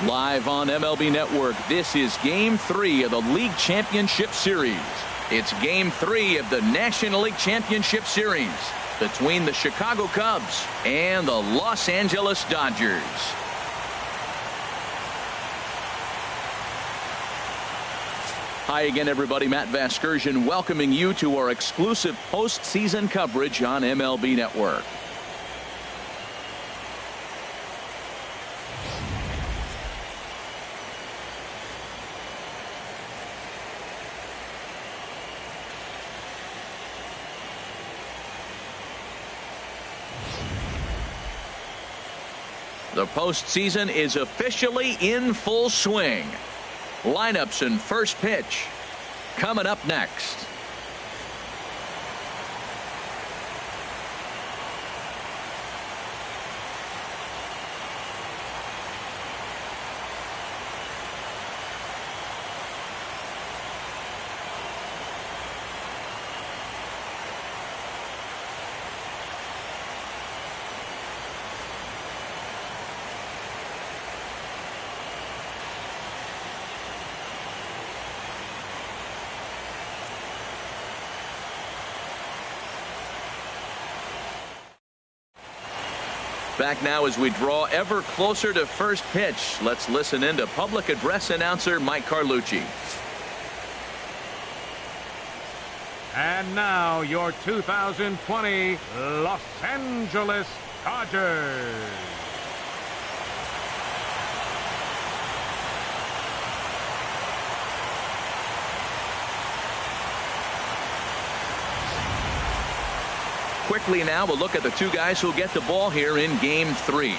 Live on MLB Network, this is Game 3 of the League Championship Series. It's Game 3 of the National League Championship Series between the Chicago Cubs and the Los Angeles Dodgers. Hi again, everybody. Matt Vasgersian welcoming you to our exclusive postseason coverage on MLB Network. The postseason is officially in full swing. Lineups and first pitch coming up next. Back now as we draw ever closer to first pitch. Let's listen in to public address announcer Mike Carlucci. And now your 2020 Los Angeles Dodgers. Quickly now, we'll look at the two guys who'll get the ball here in Game 3.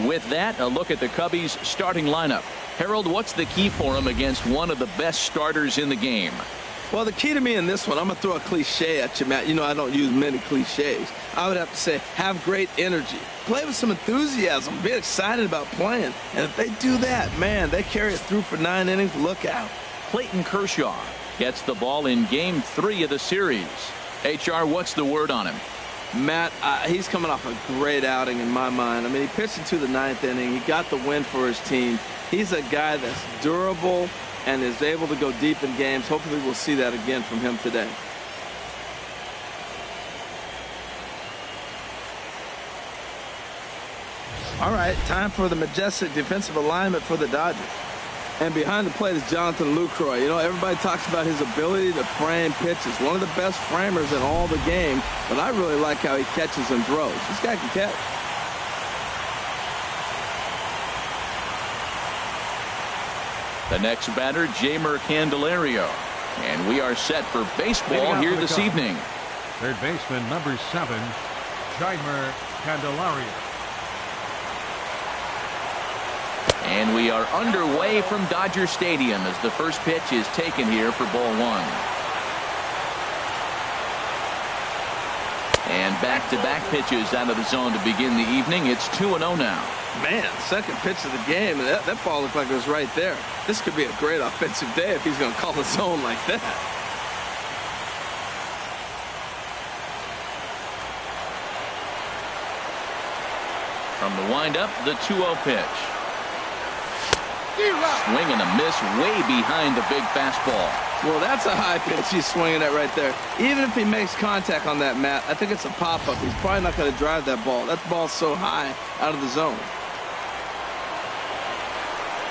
With that, a look at the Cubbies' starting lineup. Harold, what's the key for them against one of the best starters in the game? Well, the key to me in this one, I'm going to throw a cliche at you, Matt. You know I don't use many cliches. I would have to say have great energy. Play with some enthusiasm. Be excited about playing. And if they do that, man, they carry it through for 9 innings. Look out. Clayton Kershaw gets the ball in Game 3 of the series. HR, what's the word on him? Matt, he's coming off a great outing in my mind. I mean, he pitched into the 9th inning. He got the win for his team. He's a guy that's durable and is able to go deep in games. Hopefully we'll see that again from him today. All right, time for the majestic defensive alignment for the Dodgers. And behind the plate is Jonathan Lucroy. You know, everybody talks about his ability to frame pitches. One of the best framers in all the game, but I really like how he catches and throws. This guy can catch. The next batter, Jeimer Candelario. And we are set for baseball here this evening. Third baseman, number 7, Jeimer Candelario. And we are underway from Dodger Stadium as the first pitch is taken here for ball 1. And back-to-back pitches out of the zone to begin the evening. It's 2-0 now. Man, second pitch of the game. That ball looked like it was right there. This could be a great offensive day if he's going to call the zone like that. From the windup, the 2-0 pitch. Swing and a miss way behind the big fastball. Well, that's a high pitch he's swinging at right there. Even if he makes contact on that, Matt, I think it's a pop-up. He's probably not going to drive that ball. That ball's so high out of the zone.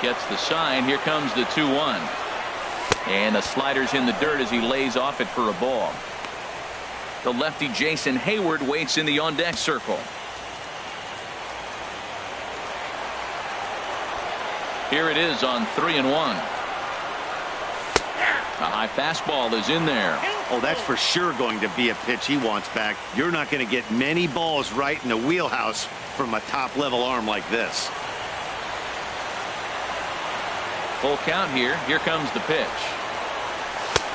Gets the sign. Here comes the 2-1. And the slider's in the dirt as he lays off it for a ball. The lefty Jason Hayward waits in the on-deck circle. Here it is on 3-1. A high fastball is in there. Oh, that's for sure going to be a pitch he wants back. You're not going to get many balls right in the wheelhouse from a top-level arm like this. Full count here. Here comes the pitch.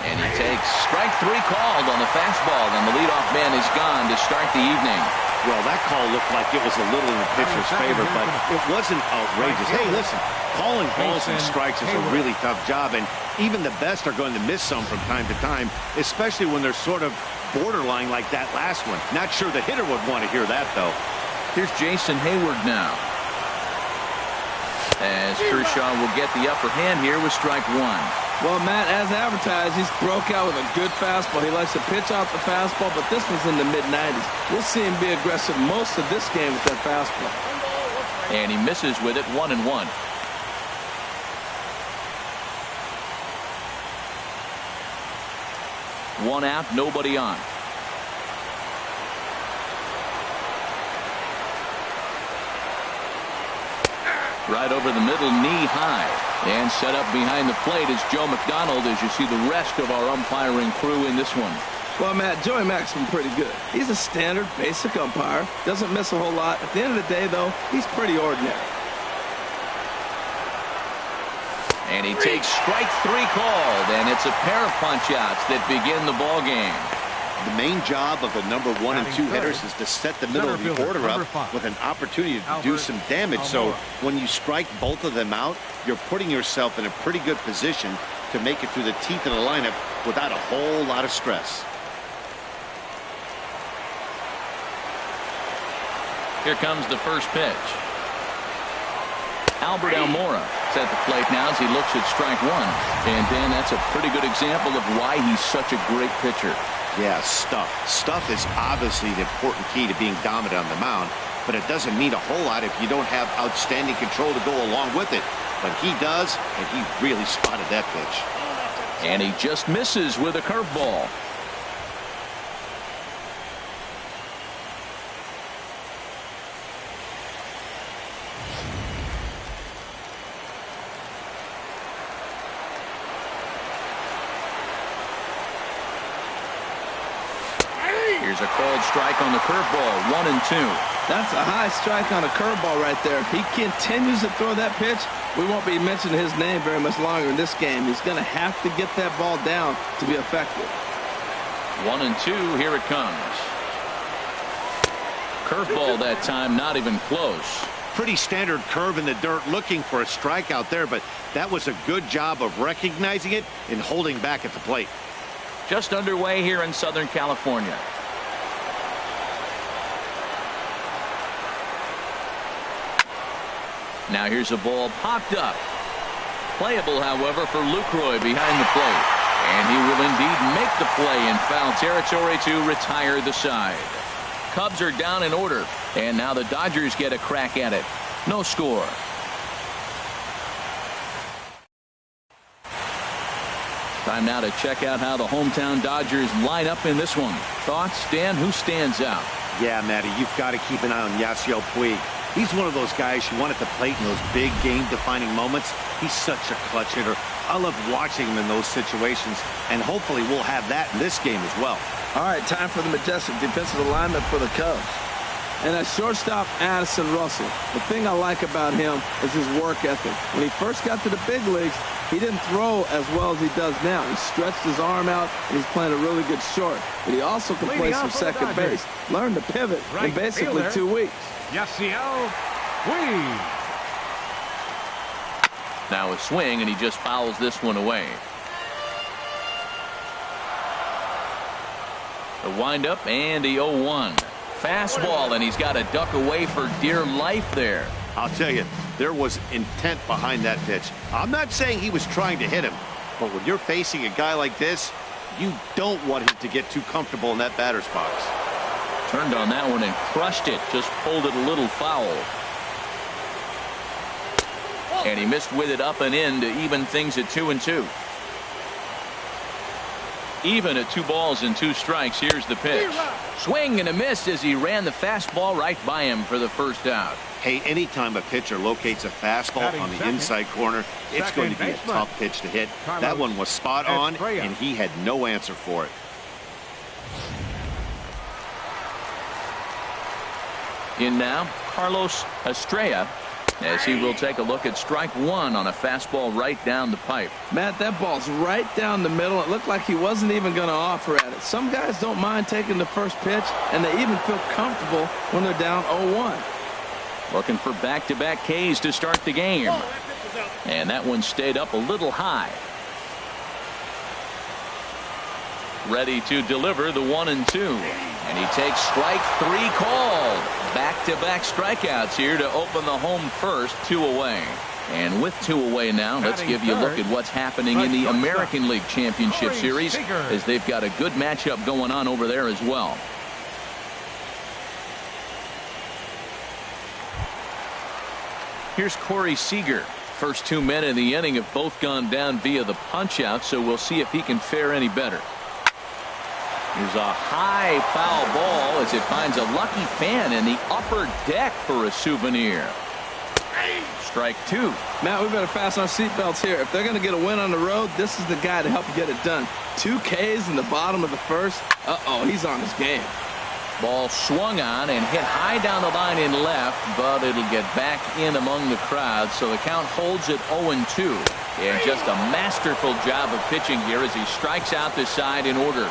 And he takes strike 3 called on the fastball, and the leadoff man is gone to start the evening. Well, that call looked like it was a little in the pitcher's favor, but it wasn't outrageous. Hey, listen, calling balls and strikes is a really tough job, and even the best are going to miss some from time to time, especially when they're sort of borderline like that last one. Not sure the hitter would want to hear that, though. Here's Jason Hayward now. As Kershaw will get the upper hand here with strike one. Well, Matt, as advertised, he's broke out with a good fastball. He likes to pitch off the fastball, but this one's in the mid-90s. We'll see him be aggressive most of this game with that fastball. And he misses with it, 1-1. One out, nobody on. Right over the middle, knee high. And set up behind the plate is Joe McDonald as you see the rest of our umpiring crew in this one. Well, Matt, Joey Mack's been pretty good. He's a standard, basic umpire. Doesn't miss a whole lot. At the end of the day, though, he's pretty ordinary. And he takes strike three called, and it's a pair of punch-outs that begin the ball game. The main job of the number 1 and 2 hitters is to set the middle of the order up with an opportunity to do some damage. So when you strike both of them out, you're putting yourself in a pretty good position to make it through the teeth of the lineup without a whole lot of stress. Here comes the first pitch. Albert Almora is at the plate now as he looks at strike one. And Dan, that's a pretty good example of why he's such a great pitcher. Yeah, stuff. Stuff is obviously the important key to being dominant on the mound, but it doesn't mean a whole lot if you don't have outstanding control to go along with it. But he does, and he really spotted that pitch. And he just misses with a curveball. Here's a called strike on the curveball, 1-2. That's a high strike on a curveball right there. If he continues to throw that pitch, we won't be mentioning his name very much longer in this game. He's going to have to get that ball down to be effective. 1-2, here it comes. Curveball that time, not even close. Pretty standard curve in the dirt, looking for a strikeout there, but that was a good job of recognizing it and holding back at the plate. Just underway here in Southern California. Now here's a ball popped up. Playable, however, for Lucroy behind the plate. And he will indeed make the play in foul territory to retire the side. Cubs are down in order. And now the Dodgers get a crack at it. No score. Time now to check out how the hometown Dodgers line up in this one. Thoughts, Dan? Who stands out? Yeah, Matty, you've got to keep an eye on Yasiel Puig. He's one of those guys you want at the plate in those big game-defining moments. He's such a clutch hitter. I love watching him in those situations, and hopefully we'll have that in this game as well. All right, time for the majestic defensive alignment for the Cubs. And at shortstop, Addison Russell. The thing I like about him is his work ethic. When he first got to the big leagues, he didn't throw as well as he does now. He stretched his arm out, and he's playing a really good short. But he also can play some second base. Learned to pivot in basically 2 weeks. Yasiel Puig. Now a swing, and he just fouls this one away. The windup and the 0-1. Fastball, and he's got to duck away for dear life there. I'll tell you, there was intent behind that pitch. I'm not saying he was trying to hit him, but when you're facing a guy like this, you don't want him to get too comfortable in that batter's box. Turned on that one and crushed it. Just pulled it a little foul. And he missed with it up and in to even things at 2-2. Even at 2 balls and 2 strikes. Here's the pitch. Swing and a miss as he ran the fastball right by him for the first out. Hey, anytime a pitcher locates a fastball on the inside corner, it's going to be a tough pitch to hit. That one was spot on, and he had no answer for it. In now, Carlos Estrella, as he will take a look at strike one on a fastball right down the pipe. Matt, that ball's right down the middle. It looked like he wasn't even going to offer at it. Some guys don't mind taking the first pitch, and they even feel comfortable when they're down 0-1. Looking for back-to-back Ks to start the game. And that one stayed up a little high. Ready to deliver the 1-2. And he takes strike 3 called. Back-to-back strikeouts here to open the home first. 2 away. And with 2 away now, let's give you a look at what's happening in the American League Championship Series, as they've got a good matchup going on over there as well. Here's Corey Seager. First 2 men in the inning have both gone down via the punch-out, so we'll see if he can fare any better. Here's a high foul ball as it finds a lucky fan in the upper deck for a souvenir. Strike 2. Matt, we better fasten our seatbelts here. If they're going to get a win on the road, this is the guy to help get it done. 2 Ks in the bottom of the first. Uh-oh, he's on his game. Ball swung on and hit high down the line in left, but it'll get back in among the crowd, so the count holds at 0-2. And just a masterful job of pitching here as he strikes out the side in order.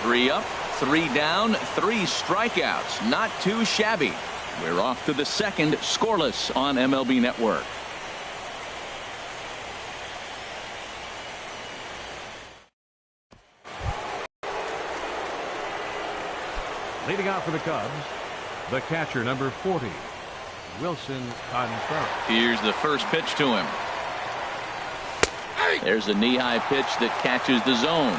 3 up, 3 down, 3 strikeouts. Not too shabby. We're off to the second, scoreless on MLB Network. Leading out for the Cubs, the catcher, number 40, Wilson Contreras. Here's the first pitch to him. There's a knee-high pitch that catches the zone.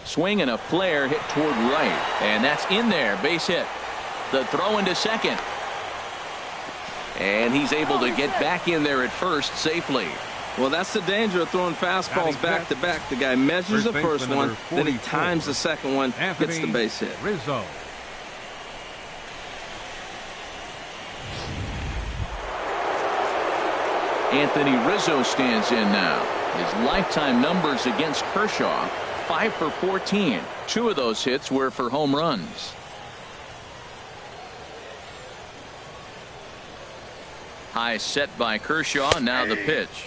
Swing and a flare hit toward right, and that's in there. Base hit. The throw into second. And he's able to get back in there at first safely. Well, that's the danger of throwing fastballs back-to-back. The guy measures the first one, then he times the second one, gets the base hit. Rizzo. Anthony Rizzo stands in now. His lifetime numbers against Kershaw, 5 for 14. 2 of those hits were for home runs. High set by Kershaw. Now the pitch.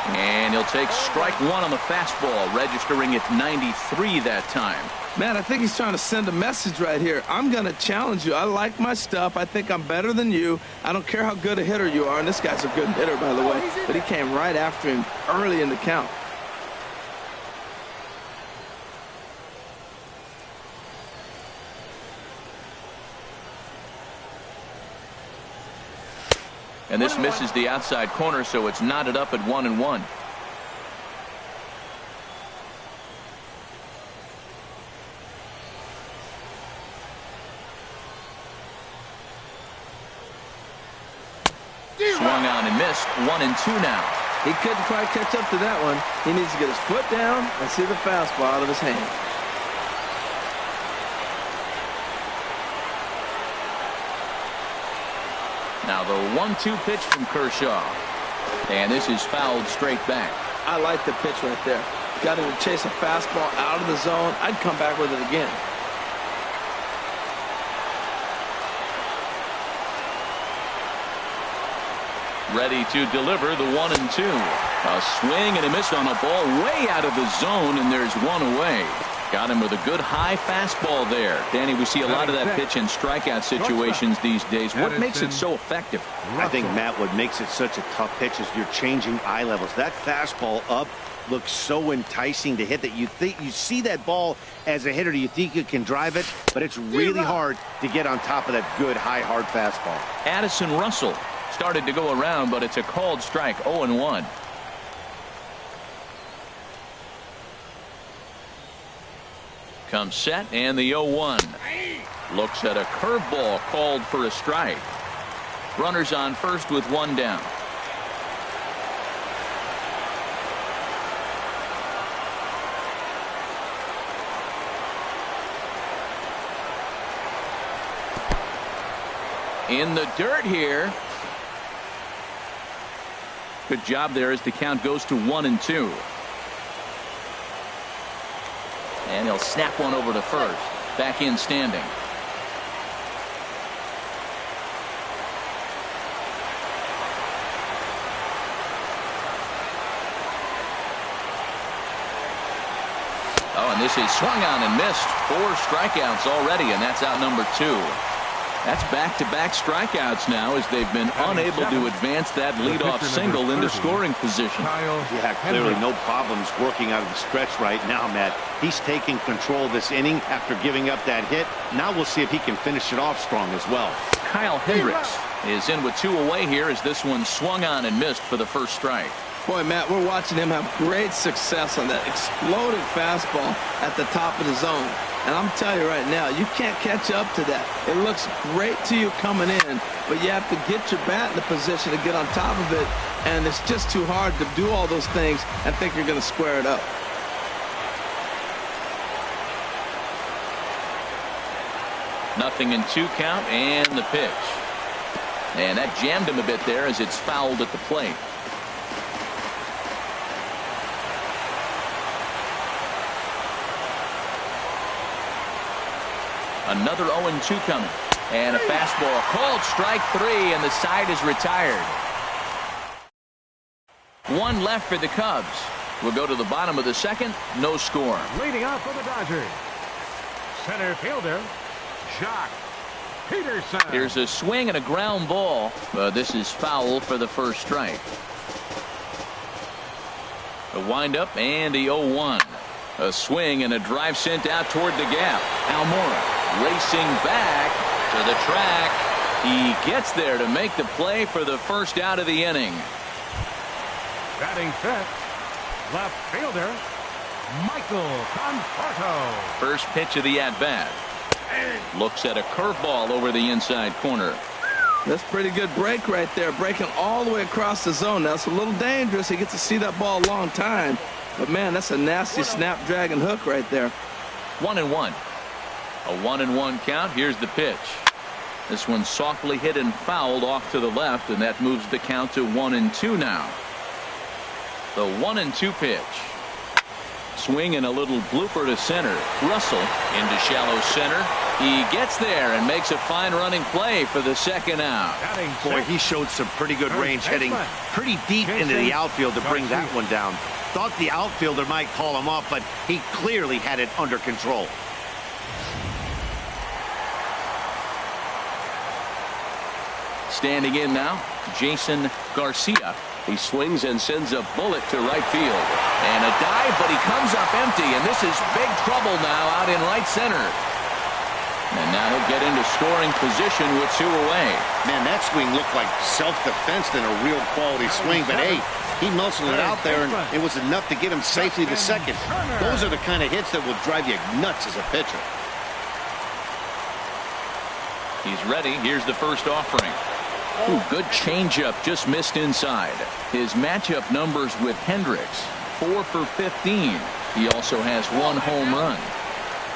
And he'll take strike 1 on the fastball, registering at 93 that time. Man, I think he's trying to send a message right here. I'm going to challenge you. I like my stuff. I think I'm better than you. I don't care how good a hitter you are. And this guy's a good hitter, by the way. But he came right after him early in the count. And this misses the outside corner, so it's knotted up at 1-1. Swung on and missed. 1-2 now. He couldn't quite catch up to that one. He needs to get his foot down and see the fastball out of his hand. Now the 1-2 pitch from Kershaw. And this is fouled straight back. I like the pitch right there. Got him to chase a fastball out of the zone. I'd come back with it again. Ready to deliver the 1-2. A swing and a miss on a ball way out of the zone, and there's 1 away. Got him with a good high fastball there. Danny, we see a lot of that pitch in strikeout situations these days. What makes it so effective? I think, Matt, what makes it such a tough pitch is you're changing eye levels. That fastball up looks so enticing to hit that you see that ball as a hitter. You think you can drive it, but it's really hard to get on top of that good high hard fastball. Addison Russell started to go around, but it's a called strike. 0-1. Comes set, and the 0-1. Looks at a curveball called for a strike. Runners on first with 1 down. In the dirt here. Good job there as the count goes to 1-2. And he'll snap one over to first. Back in standing. Oh, and this is swung on and missed. 4 strikeouts already, and that's out number 2. That's back-to-back strikeouts now as they've been unable to advance that leadoff single into scoring position. Yeah, clearly no problems working out of the stretch right now, Matt. He's taking control of this inning after giving up that hit. Now we'll see if he can finish it off strong as well. Kyle Hendricks is in with 2 away here as this one swung on and missed for the first strike. Boy, Matt, we're watching him have great success on that exploding fastball at the top of the zone. And I'm telling you right now, you can't catch up to that. It looks great to you coming in, but you have to get your bat in the position to get on top of it. And it's just too hard to do all those things and think you're going to square it up. Nothing in 2 count and the pitch. And that jammed him a bit there as it's fouled at the plate. Another 0-2 coming. And a fastball called strike 3, and the side is retired. 1 left for the Cubs. We'll go to the bottom of the second. No score. Leading off for the Dodgers, center fielder Jock Peterson. Here's a swing and a ground ball. This is foul for the first strike. A windup and the 0-1. A swing and a drive sent out toward the gap. Almora racing back to the track. He gets there to make the play for the first out of the inning. Batting fifth, left fielder Michael Conforto. First pitch of the at-bat. Looks at a curveball over the inside corner. That's pretty good break right there, breaking all the way across the zone. Now it's a little dangerous. He gets to see that ball a long time. But, man, that's a nasty snapdragon hook right there. 1-1. A 1-1 count. Here's the pitch. This one softly hit and fouled off to the left, and that moves the count to 1-2 now. The 1-2 pitch. Swing and a little blooper to center. Russell into shallow center. He gets there and makes a fine running play for the second out. Boy, he showed some pretty good range, heading pretty deep into the outfield to bring that one down. Thought the outfielder might call him off, but he clearly had it under control. Standing in now, Jason Garcia. He swings and sends a bullet to right field. And a dive, but he comes up empty, and this is big trouble now out in right center. And now he'll get into scoring position with 2 away. Man, that swing looked like self-defense than a real quality swing, but hey, he muscled it out there, and it was enough to get him safely to second. Those are the kind of hits that will drive you nuts as a pitcher. He's ready. Here's the first offering. Ooh, good changeup, just missed inside. His matchup numbers with Hendricks, 4 for 15. He also has 1 home run.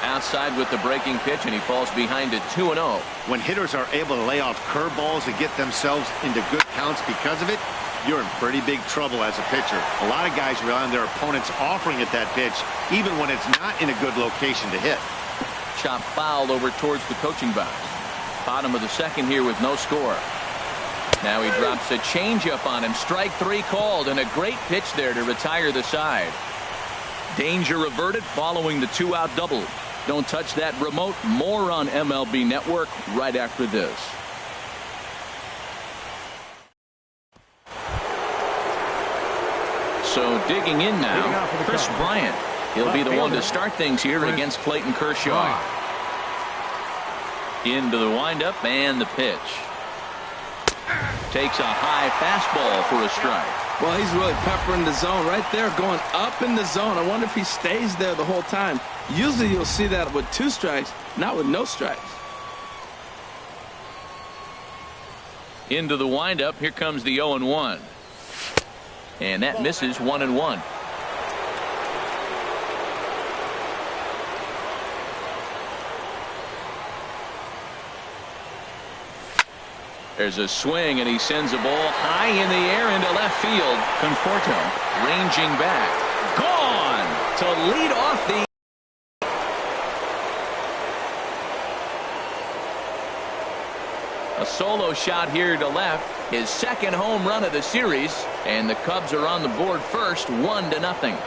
Outside with the breaking pitch, and he falls behind at 2-0. When hitters are able to lay off curveballs and get themselves into good counts because of it, you're in pretty big trouble as a pitcher. A lot of guys rely on their opponents offering at that pitch, even when it's not in a good location to hit. Chop foul over towards the coaching box. Bottom of the second here with no score. Now he drops a changeup on him. Strike 3 called, and a great pitch there to retire the side. Danger averted following the 2-out double. Don't touch that remote. More on MLB Network right after this. So digging in now, Chris Bryant. He'll be the one to start things here against Clayton Kershaw. Into the windup and the pitch. Takes a high fastball for a strike. Well, he's really peppering the zone right there, going up in the zone. I wonder if he stays there the whole time. Usually you'll see that with 2 strikes, not with no strikes. Into the windup. Here comes the 0-1. And that misses 1-1. There's a swing, and he sends a ball high in the air into left field. Conforto ranging back. Gone to lead off the. A solo shot here to left. His second home run of the series. And the Cubs are on the board first, 1-0.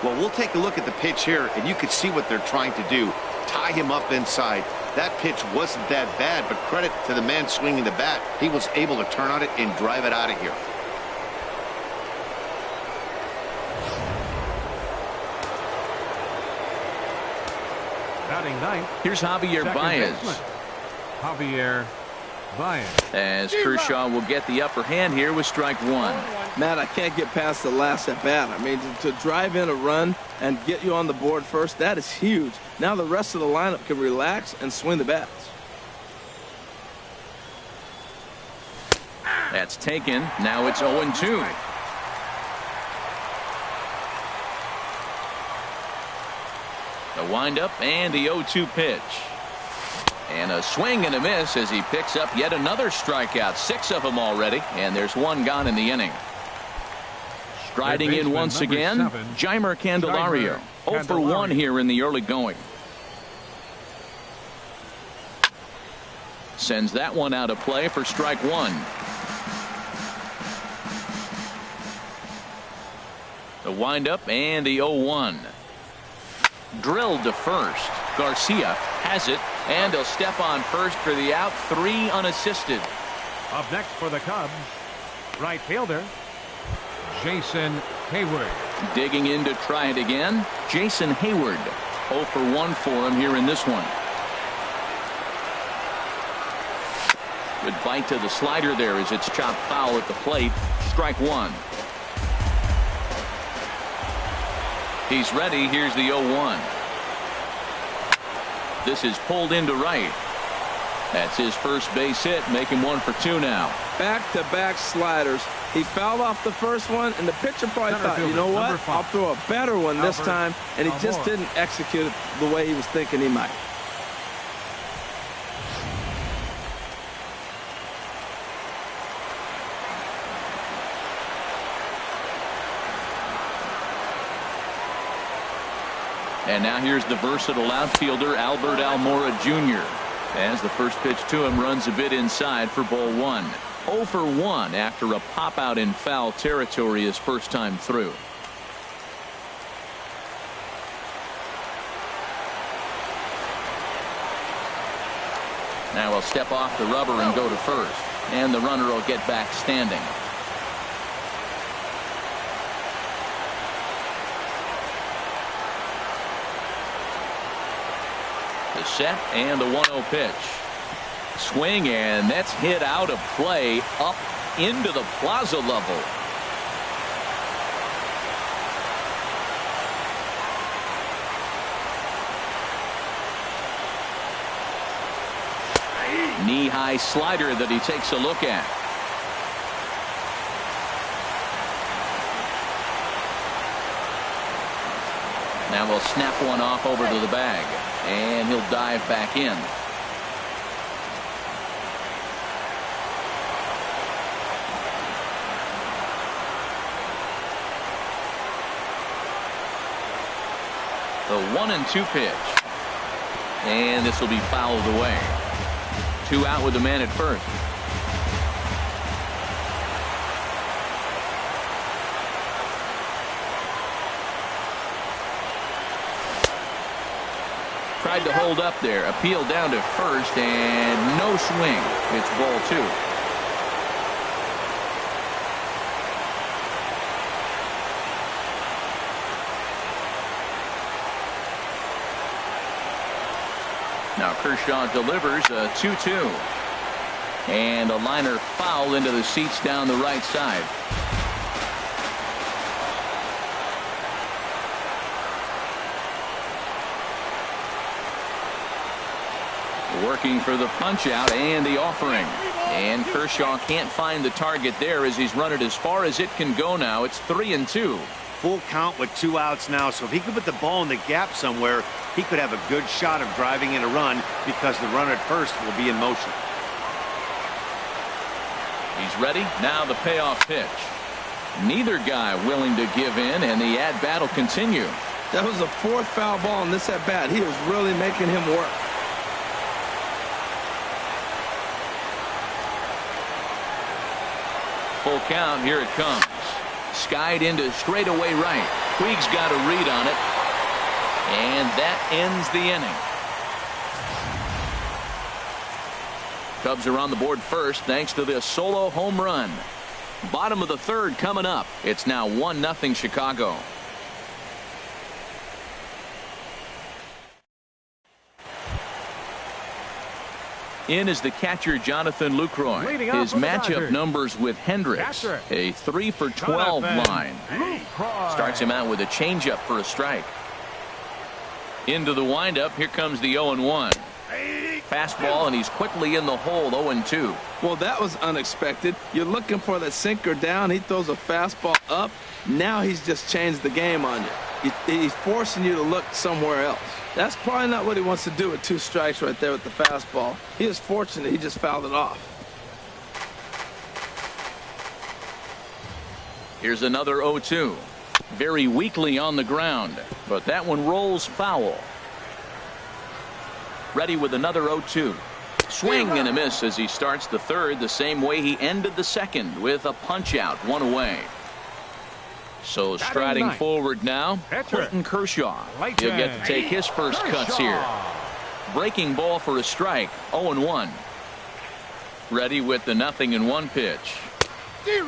Well, we'll take a look at the pitch here, and you can see what they're trying to do. Tie him up inside. That pitch wasn't that bad, but credit to the man swinging the bat. He was able to turn on it and drive it out of here. Batting ninth. Here's Javier Baez. Javier Baez. As Kershaw will get the upper hand here with strike one. Matt, I can't get past the last at bat. I mean, to drive in a run and get you on the board first, that is huge. Now the rest of the lineup can relax and swing the bats. That's taken. Now it's 0-2. The windup and the 0-2 pitch. And a swing and a miss as he picks up yet another strikeout. 6 of them already, and there's one gone in the inning. Striding in once again, Jeimer Candelario. 0 for 1 here in the early going. Sends that one out of play for strike one. The windup and the 0-1. Drilled to first. Garcia has it, and he'll step on first for the out. 3 unassisted. Up next for the Cubs, right fielder Jason Hayward. Digging in to try it again, Jason Hayward. 0 for 1 for him here in this one. Good bite to the slider there as it's chopped foul at the plate. Strike one. He's ready. Here's the 0-1. This is pulled into right. That's his first base hit, making 1 for 2 now. Back-to-back sliders. He fouled off the first one, and the pitcher probably thought, you know what, I'll throw a better one this time, and he just didn't execute it the way he was thinking he might. And now here's the versatile outfielder Albert Almora Jr. as the first pitch to him runs a bit inside for ball 1. 0 for 1 after a pop out in foul territory his first time through. Now he'll step off the rubber and go to first, and the runner will get back standing. The set and the 1-0 pitch. Swing, and that's hit out of play up into the plaza level. Knee-high slider that he takes a look at. Now we'll snap one off over to the bag, and he'll dive back in. The 1-2 pitch, and this will be fouled away. 2 out with the man at first. Tried to hold up there, appeal down to first, and no swing. It's ball 2. Now Kershaw delivers a 2-2. And a liner foul into the seats down the right side. Working for the punch out and the offering. And Kershaw can't find the target there as he's run it as far as it can go now. It's 3-2. Full count with 2 outs now, so if he could put the ball in the gap somewhere, he could have a good shot of driving in a run because the runner at first will be in motion. He's ready. Now the payoff pitch. Neither guy willing to give in, and the at-bat will continue. That was the 4th foul ball in this at-bat. He was really making him work. Full count. Here it comes. Skied into straightaway right. Puig's got a read on it. And that ends the inning. Cubs are on the board first thanks to this solo home run. Bottom of the third coming up. It's now 1-0 Chicago. In is the catcher Jonathan Lucroy. His matchup numbers with Hendricks. A 3 for 12 line. Starts him out with a changeup for a strike. Into the windup. Here comes the 0-1. Fastball, and he's quickly in the hole. 0-2. Well, that was unexpected. You're looking for the sinker down. He throws a fastball up. Now he's just changed the game on you. He's forcing you to look somewhere else. That's probably not what he wants to do with 2 strikes right there with the fastball. He is fortunate he just fouled it off. Here's another 0-2. Very weakly on the ground, but that one rolls foul. Ready with another 0-2. Swing and a miss as he starts the third the same way he ended the second, with a punch out, 1 away. So striding forward now, Clayton Kershaw. He'll get to take his first cuts here. Breaking ball for a strike, 0-1. Ready with the 0-1 pitch.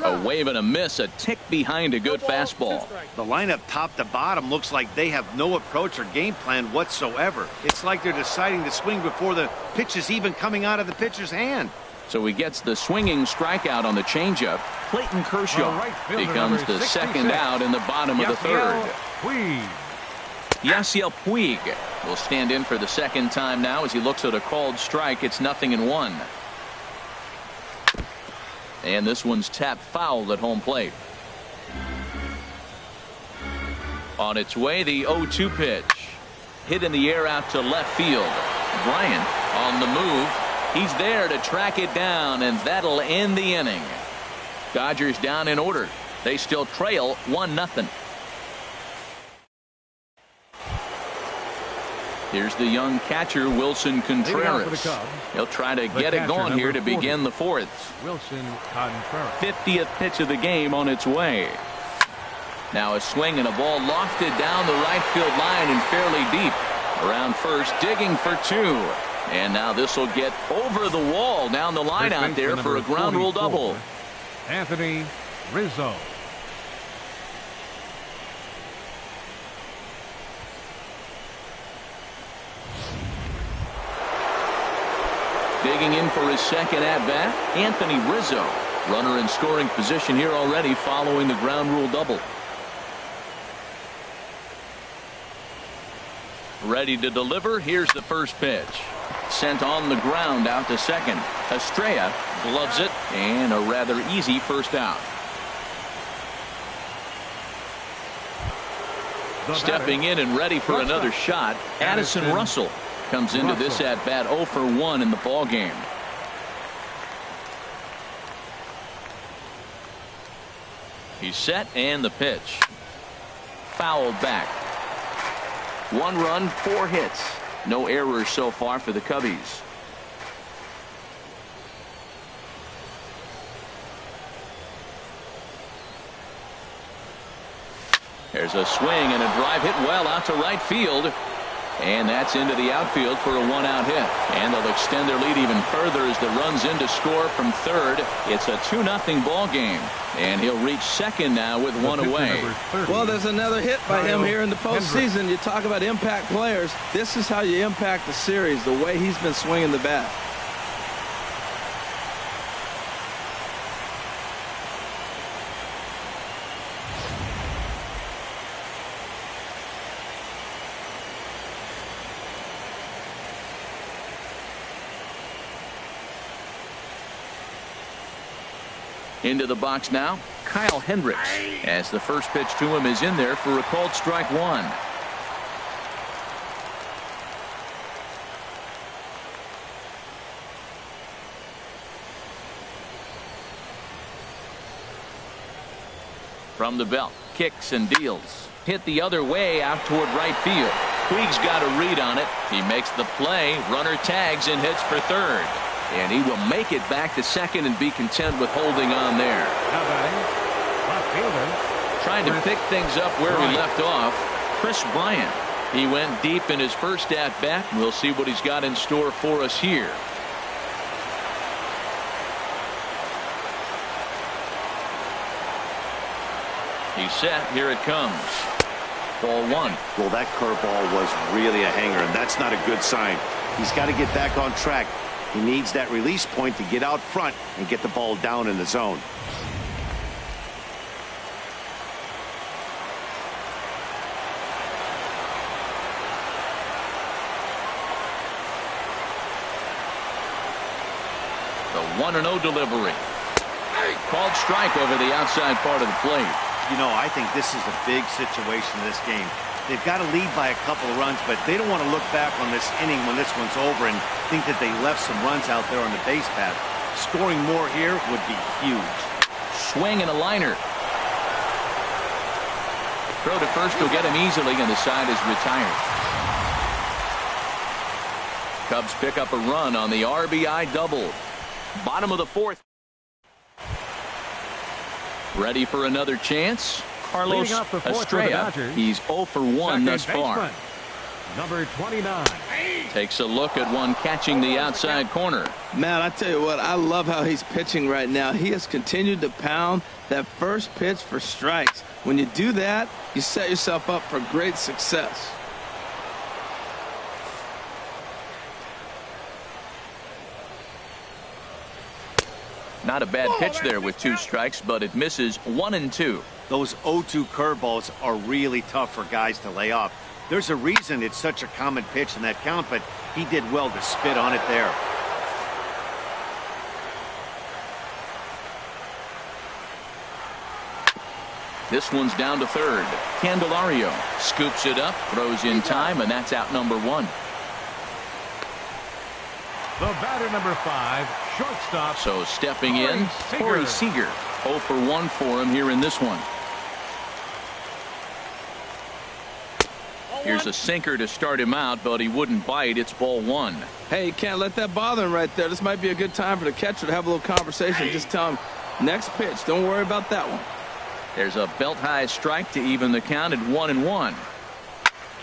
A wave and a miss, a tick behind a good fastball. The lineup top to bottom looks like they have no approach or game plan whatsoever. It's like they're deciding to swing before the pitch is even coming out of the pitcher's hand. So he gets the swinging strikeout on the changeup. Clayton Kershaw becomes the second out in the bottom of the third. Yasiel Puig will stand in for the second time now as he looks at a called strike. It's 0-1. And this one's tapped foul at home plate. On its way, the 0-2 pitch. Hit in the air out to left field. Bryant on the move. He's there to track it down, and that'll end the inning. Dodgers down in order. They still trail 1-0. Here's the young catcher, Wilson Contreras. He'll try to get it going here to begin the fourth. Wilson Contreras. 50th pitch of the game on its way. Now a swing and a ball lofted down the right field line and fairly deep. Around first, digging for 2. And now this will get over the wall down the line out there for a ground rule double. Anthony Rizzo. Digging in for his second at-bat, Anthony Rizzo. Runner in scoring position here already following the ground rule double. Ready to deliver. Here's the first pitch. Sent on the ground out to second. Estrella gloves it, and a rather easy first out. Stepping in and ready for another shot, Addison Russell comes into this at bat 0 for 1 in the ball game. He's set, and the pitch. Fouled back. 1 run, 4 hits. No errors so far for the Cubbies. There's a swing and a drive hit well out to right field. And that's into the outfield for a 1-out hit. And they'll extend their lead even further as the run's in to score from third. It's a 2-0 ball game. And he'll reach second now with 1 away. Well, there's another hit by him here in the postseason. You talk about impact players. This is how you impact the series, the way he's been swinging the bat. Into the box now, Kyle Hendricks, as the first pitch to him is in there for a called strike 1. From the belt, kicks and deals. Hit the other way out toward right field. Puig's got a read on it. He makes the play. Runner tags and hits for third. And he will make it back to second and be content with holding on there. Now batting, left fielder Trying to pick things up where he left off, Chris Bryant. He went deep in his first at-bat. We'll see what he's got in store for us here. He's set. Here it comes. Ball one. Well, that curveball was really a hanger, and that's not a good sign. He's got to get back on track. He needs that release point to get out front and get the ball down in the zone. The 1-0 delivery. Called strike over the outside part of the plate. You know, I think this is a big situation in this game. They've got to lead by a couple of runs, but they don't want to look back on this inning when this one's over and think that they left some runs out there on the base path. Scoring more here would be huge. Swing and a liner. Throw to first will get him easily, and the side is retired. Cubs pick up a run on the RBI double. Bottom of the fourth. Ready for another chance? Carlos Estrella. He's 0 for 1 thus far. Number 29. Takes a look at one catching the outside corner. Man, I tell you what, I love how he's pitching right now. He has continued to pound that first pitch for strikes. When you do that, you set yourself up for great success. Not a bad pitch there with 2 strikes, but it misses 1 and 2. Those 0-2 curveballs are really tough for guys to lay off. There's a reason it's such a common pitch in that count, but he did well to spit on it there. This one's down to third. Candelario scoops it up, throws in time, and that's out number 1. The batter, number 5, shortstop. So stepping in, Corey Seager. 0 for 1 for him here in this one. Here's a sinker to start him out, but he wouldn't bite. It's ball 1. Hey, you can't let that bother him right there. This might be a good time for the catcher to have a little conversation. Just tell him, next pitch. Don't worry about that one. There's a belt-high strike to even the count at 1-1.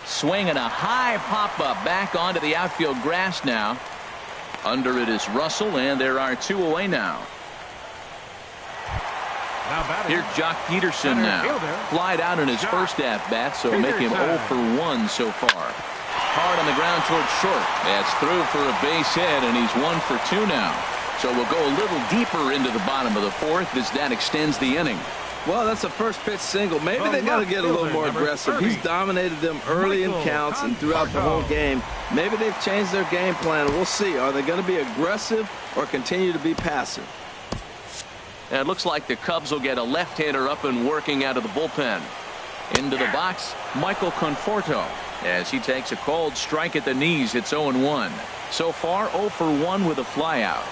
Swing and a high pop-up back onto the outfield grass now. Under it is Russell, and there are 2 away now. Here's Jock Peterson now. Flied out in his first at-bat, so make him 0 for 1 so far. Hard on the ground towards short. That's through for a base hit, and he's 1 for 2 now. So we'll go a little deeper into the bottom of the fourth as that extends the inning. Well, that's a first pitch single. Maybe they got to get a little more aggressive. He's dominated them early in counts and throughout the whole game. Maybe they've changed their game plan. We'll see. Are they going to be aggressive or continue to be passive? And it looks like the Cubs will get a left-hander up and working out of the bullpen. Into the box, Michael Conforto. As he takes a cold strike at the knees, it's 0-1. So far, 0 for 1 with a flyout.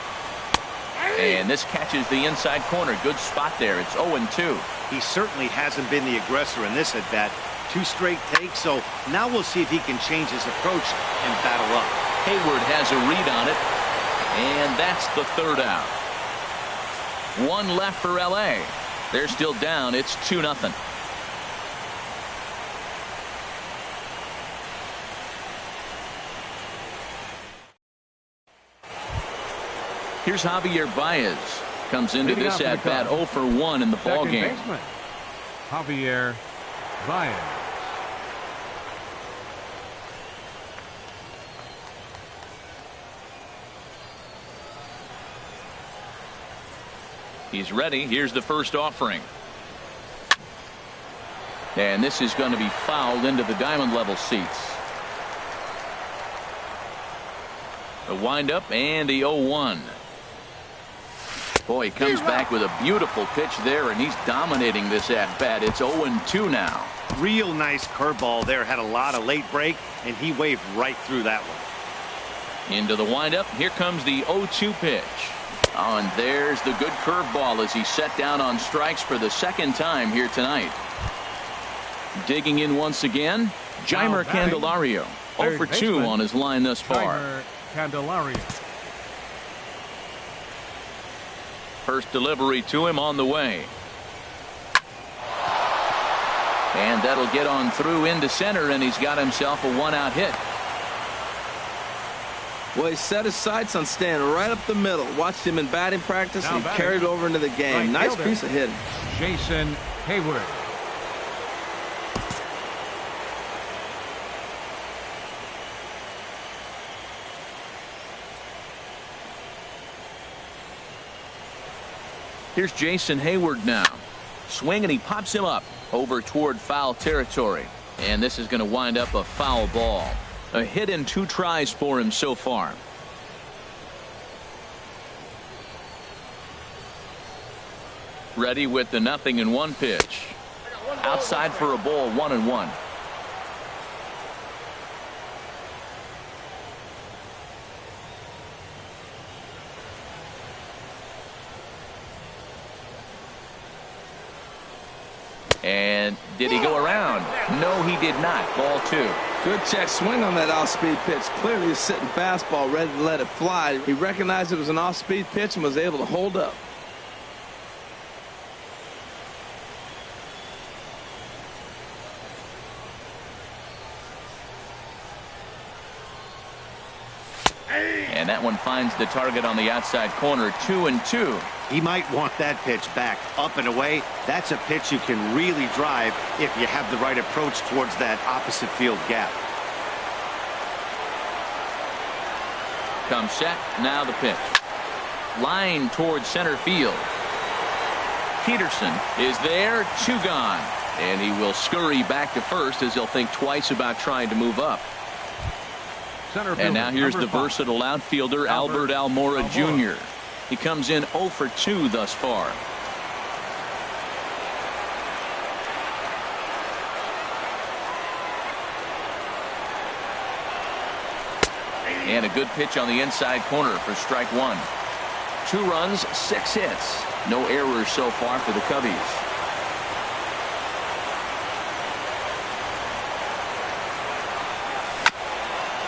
And this catches the inside corner. Good spot there. It's 0-2. He certainly hasn't been the aggressor in this at-bat. 2 straight takes, so now we'll see if he can change his approach and battle up. Hayward has a read on it, and that's the 3rd out. 1 left for L.A. They're still down. It's 2-0. Here's Javier Baez. Comes into this at-bat 0 for 1 in the ballgame. Javier Baez. He's ready. Here's the first offering. And this is going to be fouled into the diamond level seats. The windup and the 0-1. Boy, he comes back with a beautiful pitch there, and he's dominating this at-bat. It's 0-2 now. Real nice curveball there. Had a lot of late break, and he waved right through that one. Into the windup. Here comes the 0-2 pitch. Oh, and there's the good curveball as he set down on strikes for the 2nd time here tonight. Digging in once again, Jeimer Candelario. 0 for 2 on his line thus far. Candelario. First delivery to him on the way. And that'll get on through into center, and he's got himself a one-out hit. Well, he set his sights on staying right up the middle. Watched him in batting practice, and he carried it over into the game. Nice piece of hitting. Jason Hayward. Here's Jason Hayward now. Swing, and he pops him up over toward foul territory. And this is going to wind up a foul ball. A hit in 2 tries for him so far. Ready with the 0-1 pitch. Outside for a ball, 1-1. And did he go around? No, he did not. Ball 2. Good check swing on that off-speed pitch. Clearly a sitting fastball ready to let it fly. He recognized it was an off-speed pitch and was able to hold up. And that one finds the target on the outside corner. 2-2. He might want that pitch back up and away. That's a pitch you can really drive if you have the right approach towards that opposite field gap. Comes set. Now the pitch. Line towards center field. Peterson is there. 2 gone. And he will scurry back to first as he'll think twice about trying to move up. And now here's the versatile outfielder, Albert Almora Jr. He comes in 0 for 2 thus far. And a good pitch on the inside corner for strike 1. 2 runs, 6 hits. No errors so far for the Cubbies.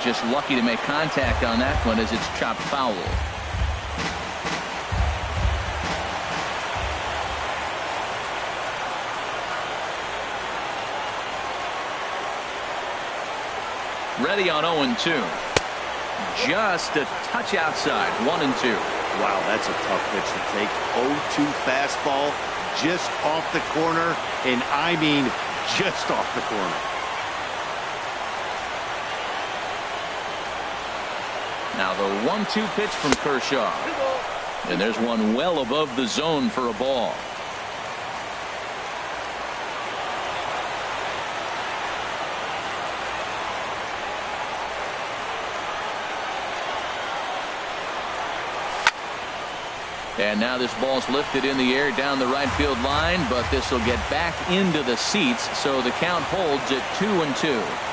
Just lucky to make contact on that one as it's chopped foul. Ready on 0-2. Just a touch outside. 1-2. Wow, that's a tough pitch to take. 0-2 fastball just off the corner, and I mean just off the corner. Now the 1-2 pitch from Kershaw. And there's one well above the zone for a ball. And now this ball's lifted in the air down the right field line, but this will get back into the seats, so the count holds at 2-2.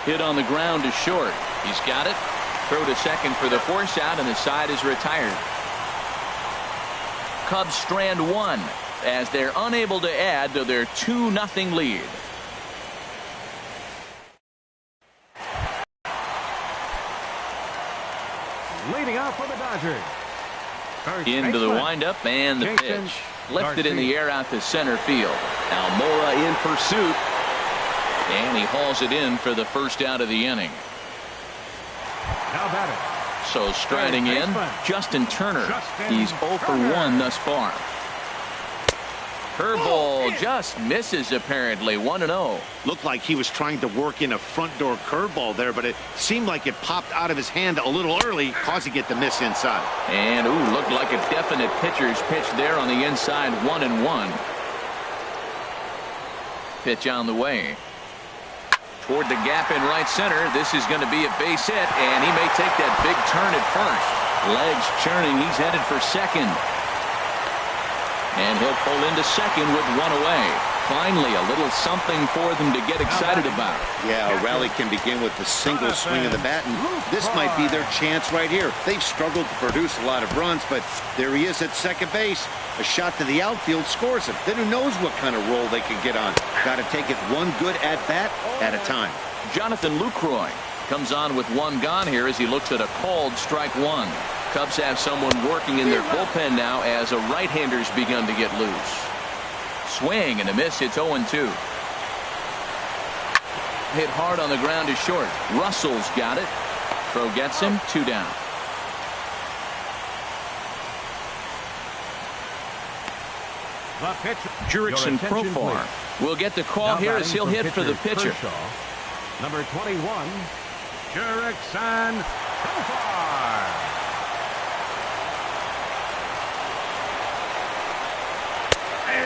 Hit on the ground to short. He's got it. Throw to second for the force out, and the side is retired. Cubs strand 1 as they're unable to add to their 2-0 lead. Leading off for the Dodgers. Into the windup and the pitch. Lifted in the air out to center field. Almora in pursuit. And he hauls it in for the first out of the inning. Now batting. So striding in, Justin Turner. He's 0 for 1 thus far. Curveball just misses apparently. 1-0. Looked like he was trying to work in a front door curveball there, but it seemed like it popped out of his hand a little early, causing it to miss inside. And looked like a definite pitcher's pitch there on the inside. 1-1. Pitch on the way. Toward the gap in right center. This is going to be a base hit, and he may take that big turn at first. Legs churning. He's headed for second. And he'll pull into second with 1 away. Finally, a little something for them to get excited about. Yeah, a rally can begin with the single swing of the bat, and this might be their chance right here. They've struggled to produce a lot of runs, but there he is at second base. A shot to the outfield scores him. Then who knows what kind of roll they can get on. Got to take it one good at-bat at a time. Jonathan Lucroy comes on with 1 gone here as he looks at a called strike 1. Cubs have someone working in their bullpen now as a right-hander's begun to get loose. Swing and a miss. It's 0-2. Hit hard on the ground to short. Russell's got it. Throw gets him. 2 down. Jurickson Profar will get the call here as he'll hit for the pitcher. Kershaw, number 21, Jurickson Profar.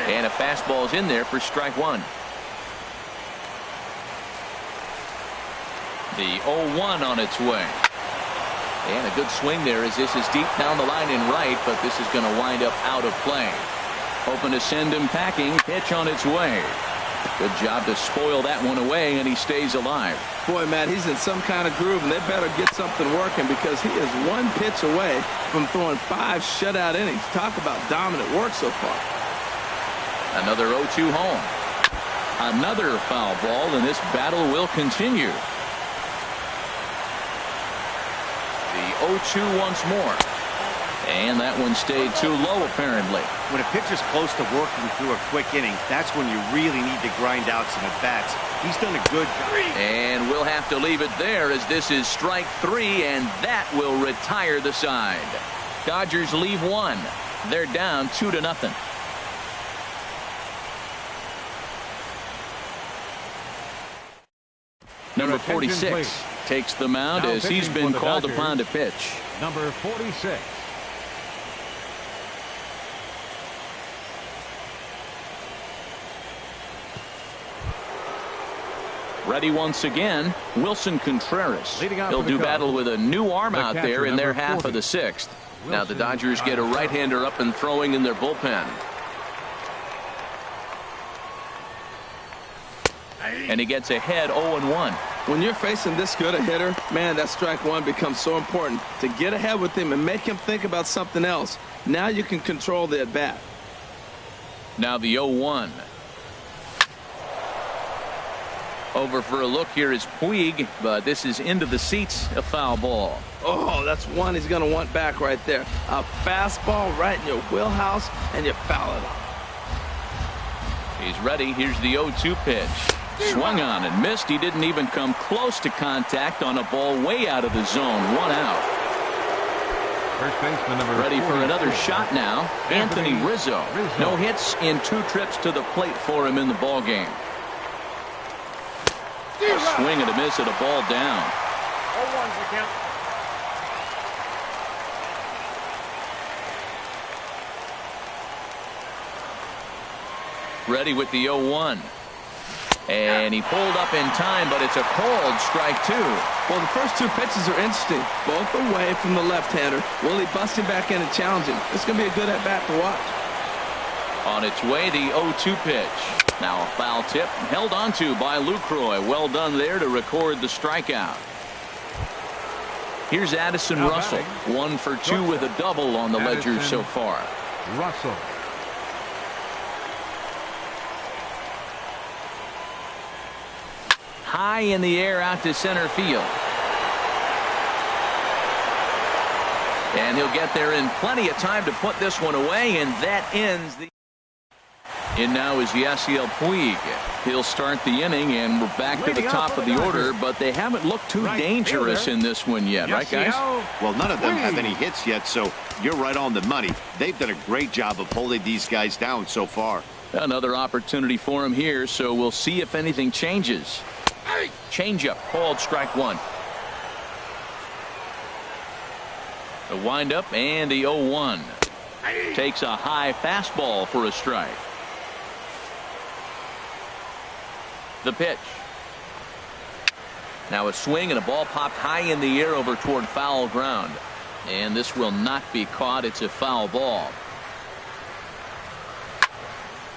And a fastball's in there for strike 1. The 0-1 on its way. And a good swing there as this is deep down the line in right, but this is going to wind up out of play. Hoping to send him packing. Pitch on its way. Good job to spoil that one away, and he stays alive. Boy, Matt, he's in some kind of groove, and they better get something working because he is 1 pitch away from throwing 5 shutout innings. Talk about dominant work so far. Another 0-2 home. Another foul ball, and this battle will continue. The 0-2 once more. And that one stayed too low, apparently. When a pitcher's close to working through a quick inning, that's when you really need to grind out some at-bats. He's done a good job. And we'll have to leave it there as this is strike 3, and that will retire the side. Dodgers leave 1. They're down 2-0. Number 46 takes the mound as he's been called upon to pitch. Number 46. Ready once again, Wilson Contreras. He'll do battle with a new arm out there in their half of the 6th. Now the Dodgers get a right-hander up and throwing in their bullpen. And he gets ahead 0-1. When you're facing this good a hitter, man, that strike 1 becomes so important to get ahead with him and make him think about something else. Now you can control the at-bat. Now the 0-1. Over for a look here is Puig, but this is into the seats, a foul ball. Oh, that's one he's going to want back right there. A fastball right in your wheelhouse, and you foul it off. He's ready. Here's the 0-2 pitch. Swung on and missed. He didn't even come close to contact on a ball way out of the zone. 1 out. First baseman number ready for another shot now. Anthony Rizzo. No hits in 2 trips to the plate for him in the ball game. A swing and a miss at a ball down. 0-1's the count. Ready with the 0-1. And he pulled up in time, but it's a called strike 2. Well, the first 2 pitches are interesting. Both away from the left-hander. Will he bust him back in and challenge him? It's going to be a good at-bat to watch. On its way, the 0-2 pitch. Now a foul tip held onto by Lucroy. Well done there to record the strikeout. Here's Addison Russell. 1 for 2 with a double on the ledger so far. Russell. High in the air out to center field. And he'll get there in plenty of time to put this one away, and that ends the... In now is Yasiel Puig. He'll start the inning, and we're back to the top of the order, but they haven't looked too dangerous in this one yet, right, guys? Well, none of them have any hits yet, so you're right on the money. They've done a great job of holding these guys down so far. Another opportunity for him here, so we'll see if anything changes. Changeup called strike 1. The windup and the 0-1. Takes a high fastball for a strike. The pitch. Now a swing and a ball popped high in the air over toward foul ground. And this will not be caught. It's a foul ball.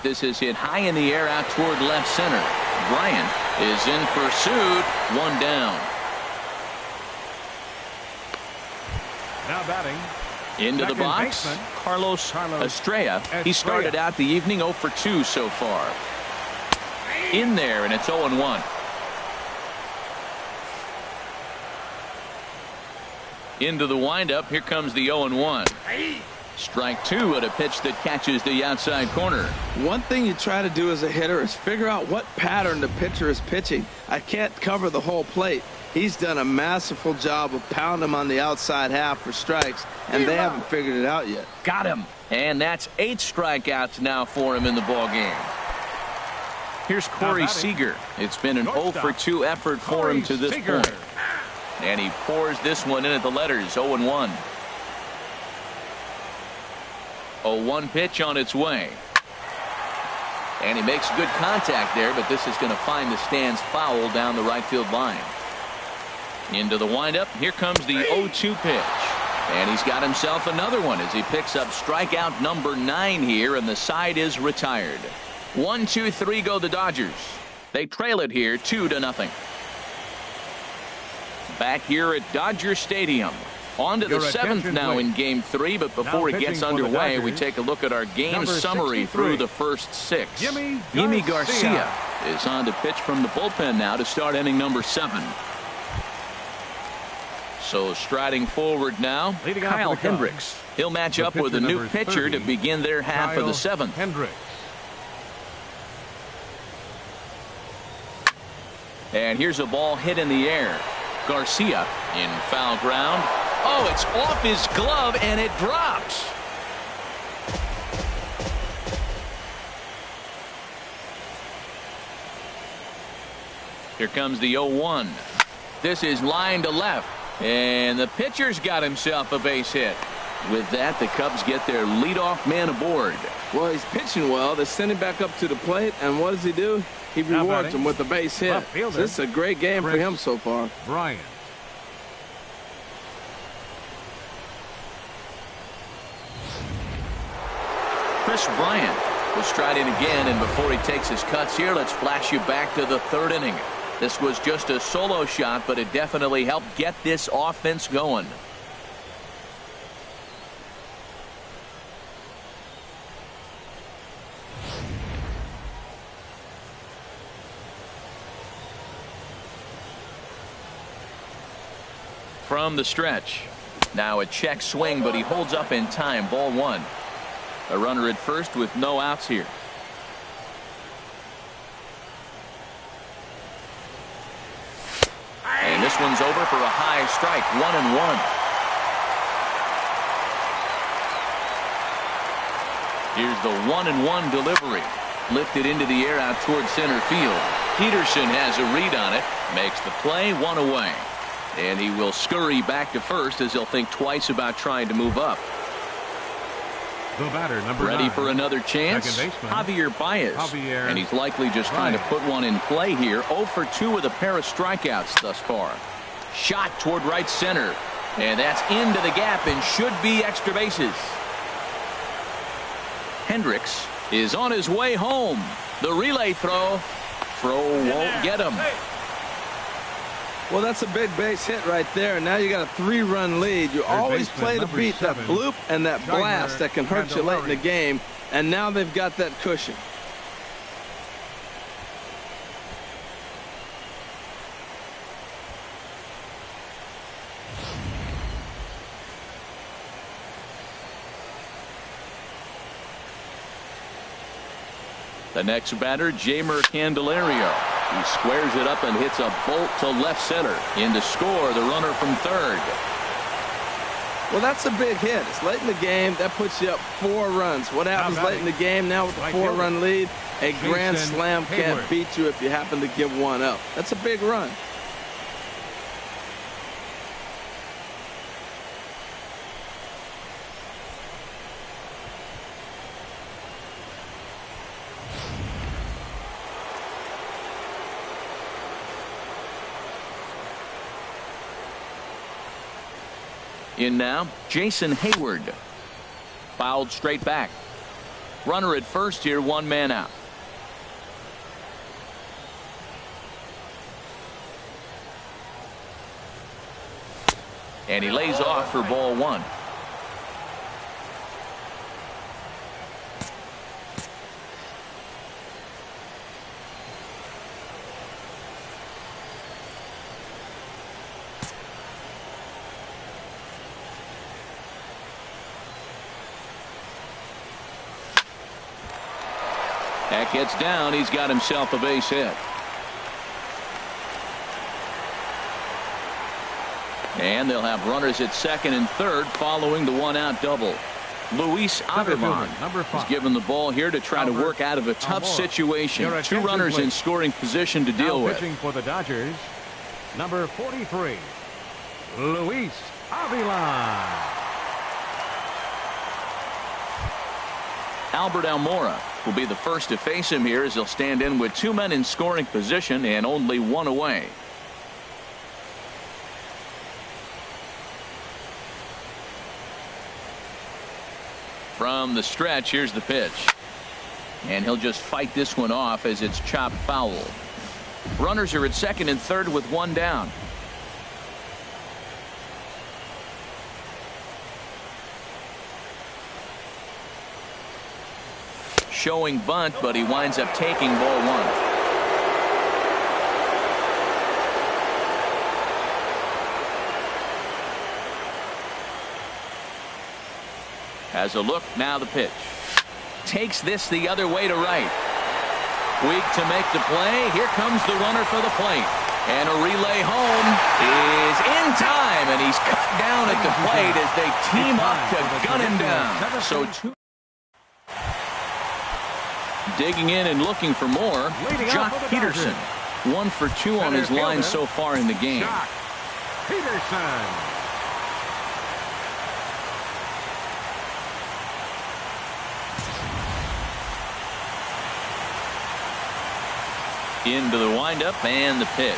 This is hit high in the air out toward left center. Bryant is in pursuit. 1 down. Now batting. Into the box, Carlos Estrella. He started out the evening 0 for 2 so far. In there, and it's 0-1. Into the windup. Here comes the 0-1. Strike two at a pitch that catches the outside corner. One thing you try to do as a hitter is figure out what pattern the pitcher is pitching. I can't cover the whole plate. He's done a masterful job of pounding him on the outside half for strikes, and they haven't figured it out yet. Got him. And that's 8 strikeouts now for him in the ball game. Here's Corey Seager. It's been an 0-for-2 effort for him to this point. And he pours this one in at the letters. 0-1. 0-1 pitch on its way. And he makes good contact there, but this is going to find the stands foul down the right field line. Into the windup. Here comes the 0-2 pitch. And he's got himself another one as he picks up strikeout number 9 here, and the side is retired. 1, 2, 3 go the Dodgers. They trail it here 2-0. Back here at Dodger Stadium. On to the 7th now in Game 3, but before it gets underway, we take a look at our game summary through the first 6. Yimi Garcia is on to pitch from the bullpen now to start inning number 7. So striding forward now, Kyle Hendricks. He'll match up with a new pitcher to begin their half of the 7th. And here's a ball hit in the air. Garcia in foul ground. Oh, it's off his glove and it drops. Here comes the 0-1. This is line to left. And the pitcher's got himself a base hit. With that, the Cubs get their leadoff man aboard. Well, he's pitching well. They send him back up to the plate, and what does he do? He rewards him with a base hit. So this is a great game for him so far. Bryant. Chris Bryant will stride in again, and before he takes his cuts here, let's flash you back to the 3rd inning. This was just a solo shot, but it definitely helped get this offense going. From the stretch. Now a check swing, but he holds up in time. Ball 1. A runner at first with no outs here. And this one's over for a high strike. 1-1. Here's the 1-1 delivery. Lifted into the air out towards center field. Peterson has a read on it. Makes the play. 1 away. And he will scurry back to first as he'll think twice about trying to move up. The batter, number Ready 9, for another chance? Javier Baez. And he's likely just trying to put one in play here. 0-for-2 with a pair of strikeouts thus far. Shot toward right center. And that's into the gap and should be extra bases. Hendricks is on his way home. The relay throw. Throw won't get him. Well, that's a big base hit right there. Now you got a 3-run lead. You always play to beat that bloop and that blast that can hurt you late in the game. And now they've got that cushion. The next batter, Jeimer Candelario. He squares it up and hits a bolt to left center. In to score, the runner from 3rd. Well, that's a big hit. It's late in the game. That puts you up 4 runs. What happens late in the game now with the 4-run lead? A grand slam can't beat you if you happen to give one up. That's a big run. In now, Jason Hayward. Fouled straight back. Runner at first here, 1 man out. And he lays off for ball 1. That gets down. He's got himself a base hit. And they'll have runners at second and third following the one-out double. Luis Avilan is given the ball here to try to work out of a tough situation. Two runners in scoring position to deal with. Pitching for the Dodgers, number 43, Luis Avilan. Albert Almora will be the first to face him here as he'll stand in with two men in scoring position and only one away. From the stretch, here's the pitch. And he'll just fight this one off as it's chopped foul. Runners are at second and third with one down. Showing bunt, but he winds up taking ball one. Has a look, now the pitch. Takes this the other way to right. Weak to make the play. Here comes the runner for the plate. And a relay home is in time, and he's cut down at the plate as they team up to gun him down. So two. Digging in and looking for more, Jock Peterson. 1 for 2 on his line so far in the game. Jock Peterson. Into the windup and the pitch.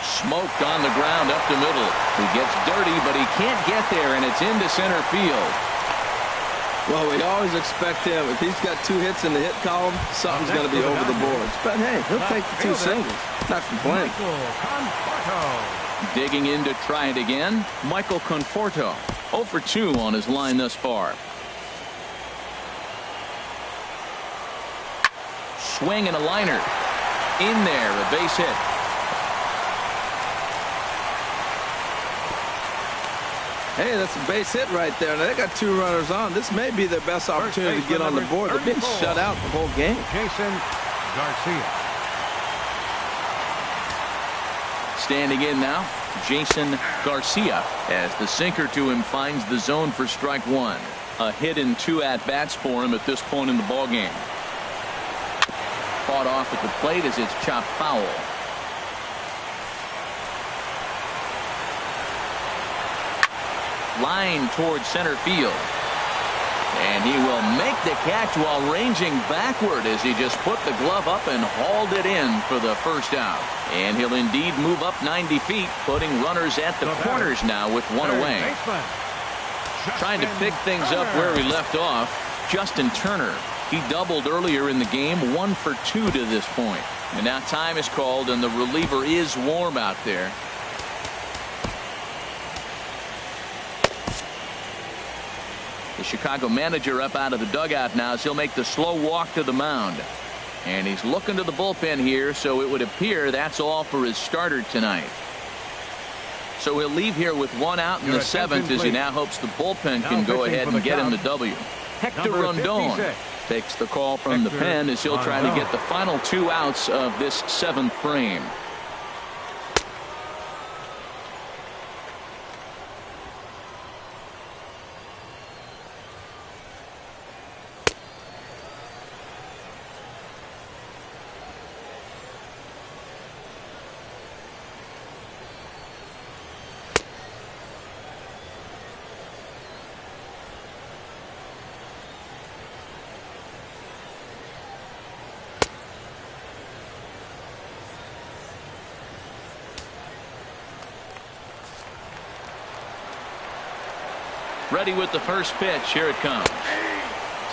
Smoked on the ground up the middle. He gets dirty, but he can't get there, and it's into center field. Well, we always expect him. If he's got 2 hits in the hit column, something's going to be over the boards. But hey, he'll take the 2 singles. Not complaining. Digging in to try it again, Michael Conforto. 0 for 2 on his line thus far. Swing and a liner. In there, a base hit. Hey, that's a base hit right there. Now, they got 2 runners on. This may be their best opportunity to get on the board. They've been shut out the whole game. Jason Garcia. Standing in now, Jason Garcia, as the sinker to him finds the zone for strike 1. A hit and 2 at-bats for him at this point in the ballgame. Fought off at the plate as it's chopped foul. Line towards center field. And he will make the catch while ranging backward as he just put the glove up and hauled it in for the first out. And he'll indeed move up 90 feet, putting runners at the corners now with 1 away. Trying to pick things up where we left off, Justin Turner. He doubled earlier in the game, 1 for 2 to this point. And now time is called, and the reliever is warm out there. The Chicago manager up out of the dugout now as he'll make the slow walk to the mound. And he's looking to the bullpen here, so it would appear that's all for his starter tonight. So he'll leave here with 1 out in the 7th as he now hopes the bullpen can go ahead and get him the W. Hector Rondon takes the call from the pen as he'll try to get the final 2 outs of this 7th frame. Ready with the first pitch. Here it comes.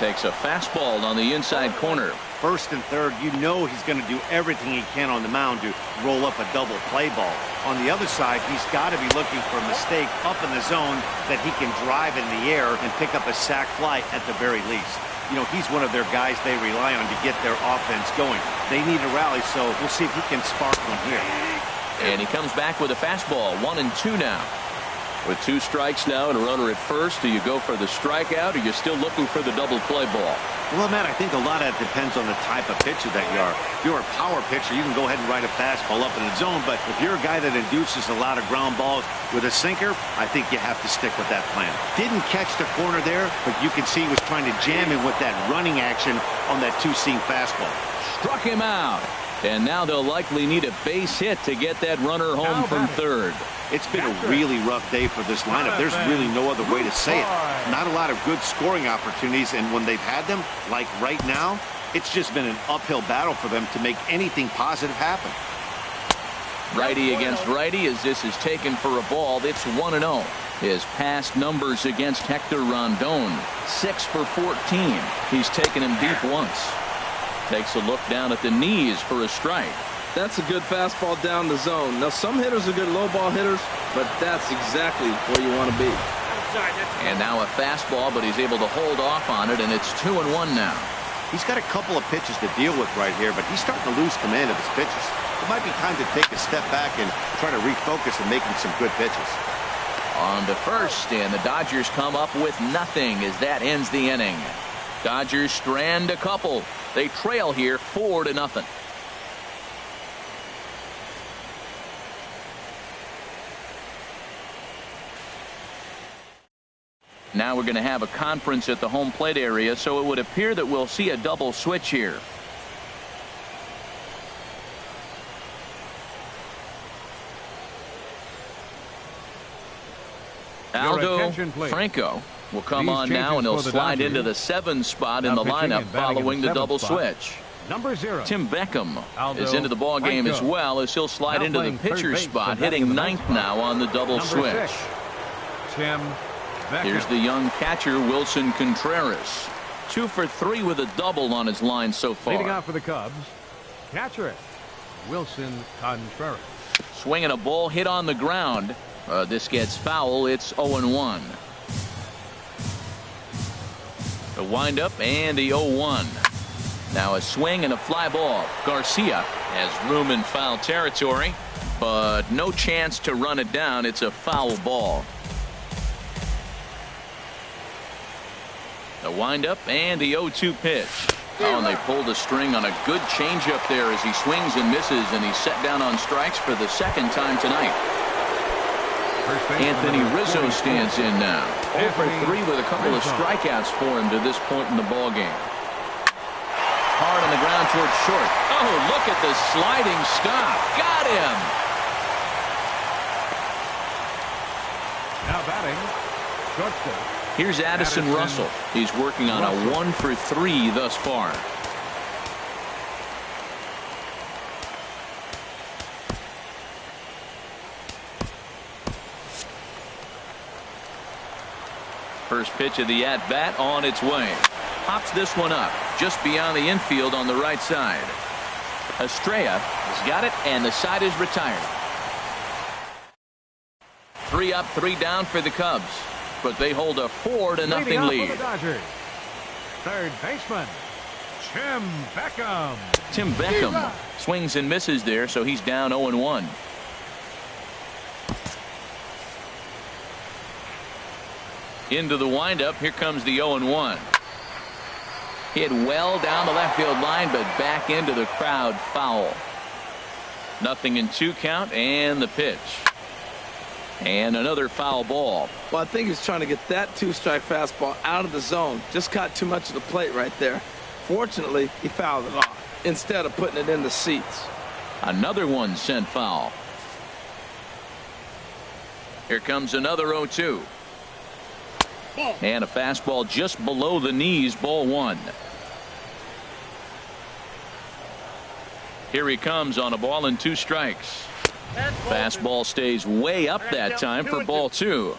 Takes a fastball on the inside corner. First and third, you know he's going to do everything he can on the mound to roll up a double play ball. On the other side, he's got to be looking for a mistake up in the zone that he can drive in the air and pick up a sac fly at the very least. You know, he's one of their guys they rely on to get their offense going. They need a rally, so we'll see if he can spark one here. And he comes back with a fastball. 1-2 now. With 2 strikes now and a runner at first, do you go for the strikeout or are you still looking for the double play ball? Well, Matt, I think a lot of that depends on the type of pitcher that you are. If you're a power pitcher, you can go ahead and ride a fastball up in the zone. But if you're a guy that induces a lot of ground balls with a sinker, I think you have to stick with that plan. Didn't catch the corner there, but you can see he was trying to jam him with that running action on that 2-seam fastball. Struck him out. And now they'll likely need a base hit to get that runner home from third. It's been a really rough day for this lineup. There's really no other way to say it. Not a lot of good scoring opportunities, and when they've had them, like right now, it's just been an uphill battle for them to make anything positive happen. Righty against righty as this is taken for a ball. It's 1-0. His past numbers against Hector Rondon, 6 for 14. He's taken him deep once. Takes a look down at the knees for a strike. That's a good fastball down the zone. Now, some hitters are good low ball hitters, but that's exactly where you want to be. And now a fastball, but he's able to hold off on it, and it's 2-1 now. He's got a couple of pitches to deal with right here, but he's starting to lose command of his pitches. It might be time to take a step back and try to refocus and making some good pitches. On to first, and the Dodgers come up with nothing as that ends the inning. Dodgers strand a couple. They trail here 4-0. Now we're going to have a conference at the home plate area, so it would appear that we'll see a double switch here. Aldo Franco will come on now, and he'll slide into the 7 spot in the lineup following the double switch. Number 0. Tim Beckham is into the ball game as well, as he'll slide into the pitcher spot, hitting 9th now on the double switch. Tim Beckham. Here's the young catcher, Wilson Contreras. 2 for 3 with a double on his line so far. Leading off for the Cubs, catcher Wilson Contreras. Swinging a ball hit on the ground. This gets foul. It's 0-1. The windup and the 0-1. Now a swing and a fly ball. Garcia has room in foul territory, but no chance to run it down. It's a foul ball. The windup and the 0-2 pitch. Oh, and they pulled a string on a good changeup there as he swings and misses, and he's set down on strikes for the 2nd time tonight. Anthony Rizzo stands in now. 0 for 3 with a couple of strikeouts for him to this point in the ball game. Hard on the ground towards short. Oh, look at the sliding stop. Got him. Now batting, shortstop. Here's Addison Russell. He's working on a 1 for 3 thus far. First pitch of the at-bat on its way. Pops this one up just beyond the infield on the right side. Estrella has got it, and the side is retired. 3 up, 3 down for the Cubs, but they hold a 4-0 lead. For the Dodgers, third baseman Tim Beckham. Tim Beckham swings and misses there, so he's down 0-1. Into the windup. Here comes the 0-1. Hit well down the left field line, but back into the crowd, foul. 0-2 count, and the pitch. And another foul ball. Well, I think he's trying to get that 2-strike fastball out of the zone. Just caught too much of the plate right there. Fortunately, he fouled it off instead of putting it in the seats. Another one sent foul. Here comes another 0-2. And a fastball just below the knees, ball 1. Here he comes on a ball and 2 strikes. Fastball stays way up that time for ball 2.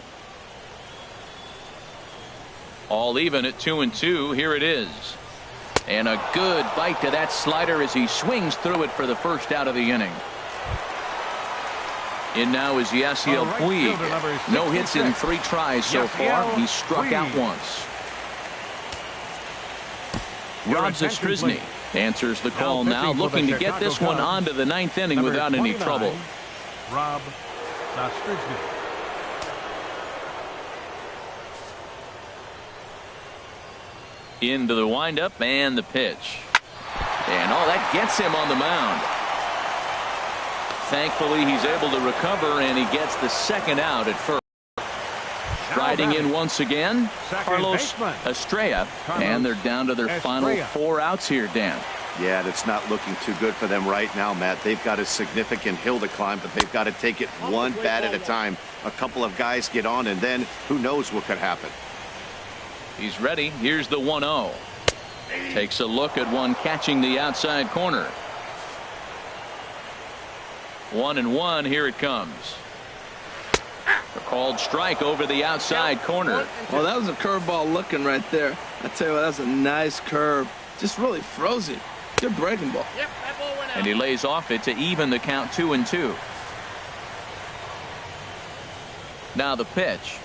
All even at 2-2. Here it is. And a good bite to that slider as he swings through it for the first out of the inning. In now is Yasiel Puig. No hits in 3 tries so far. He's struck out once. Rob Zastryzny answers the call now, looking to get this one on to the 9th inning without any trouble. Rob Zastryzny. Into the windup and the pitch. And that gets him on the mound. Thankfully, he's able to recover, and he gets the second out at first. Riding in once again, Carlos Estrella, and they're down to their final 4 outs here, Dan. Yeah, that's not looking too good for them right now, Matt. They've got a significant hill to climb, but they've got to take it one bat at a time. A couple of guys get on, and then who knows what could happen. He's ready. Here's the 1-0. Takes a look at one catching the outside corner. 1-1. Here it comes. A called strike over the outside corner. Well, that was a curveball looking right there. I tell you what, that's a nice curve. Just really froze him. Good breaking ball. Yep, that ball went out. And he lays off it to even the count 2-2. Now the pitch.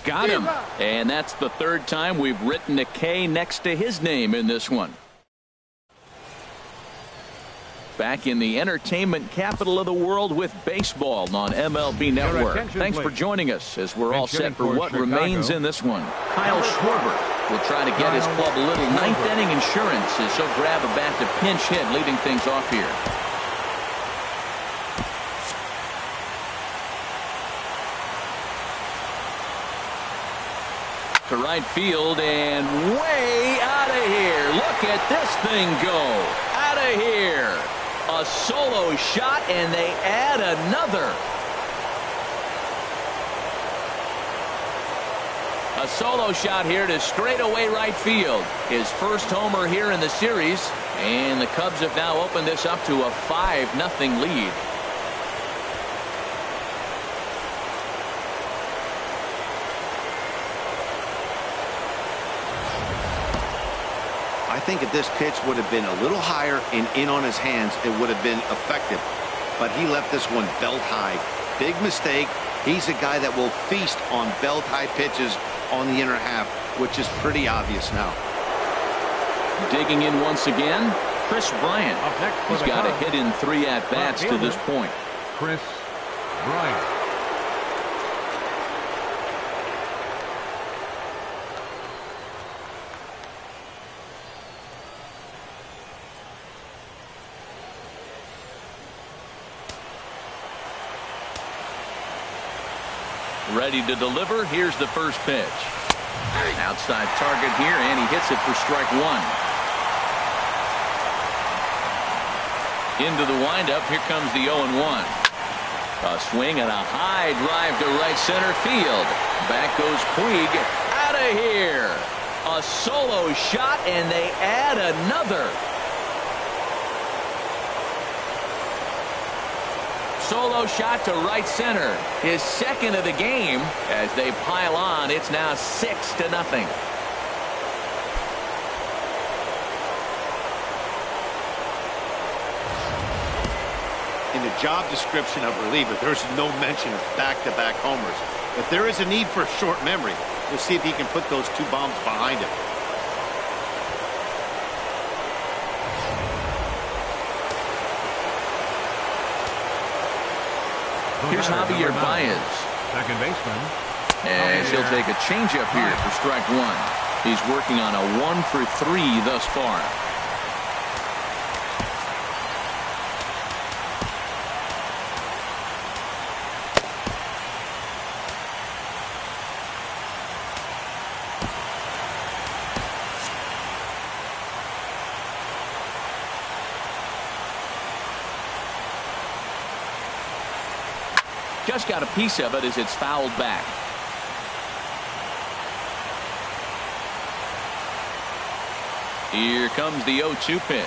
Got him. And that's the 3rd time we've written a K next to his name in this one. Back in the entertainment capital of the world with baseball on MLB Network. Thanks for joining us as we're all set for what remains in this one. Kyle Schwarber will try to get his club a little 9th inning insurance as he'll grab a bat to pinch hit, leading things off here. To right field and way out of here. Look at this thing go. Out of here. A solo shot, and they add another. A solo shot here to straightaway right field. His first homer here in the series, and the Cubs have now opened this up to a 5-0 lead. I think if this pitch would have been a little higher and in on his hands, it would have been effective. But he left this one belt high. Big mistake. He's a guy that will feast on belt high pitches on the inner half, which is pretty obvious now. Digging in once again, Chris Bryant. He's got a hit in 3 at-bats to this point. Chris Bryant. Ready to deliver. Here's the first pitch. Outside target here, and he hits it for strike 1. Into the windup. Here comes the 0-1. A swing and a high drive to right center field. Back goes Puig. Out of here. A solo shot, and they add another. Solo shot to right center. His second of the game. As they pile on, it's now 6-0. In the job description of reliever, there's no mention of back-to-back homers. If there is a need for short memory, we'll see if he can put those 2 bombs behind him. Here's Javier Baez. Second baseman. And he'll take a changeup here for strike 1. He's working on a 1 for 3 thus far. Just got a piece of it as it's fouled back. Here comes the 0-2 pitch.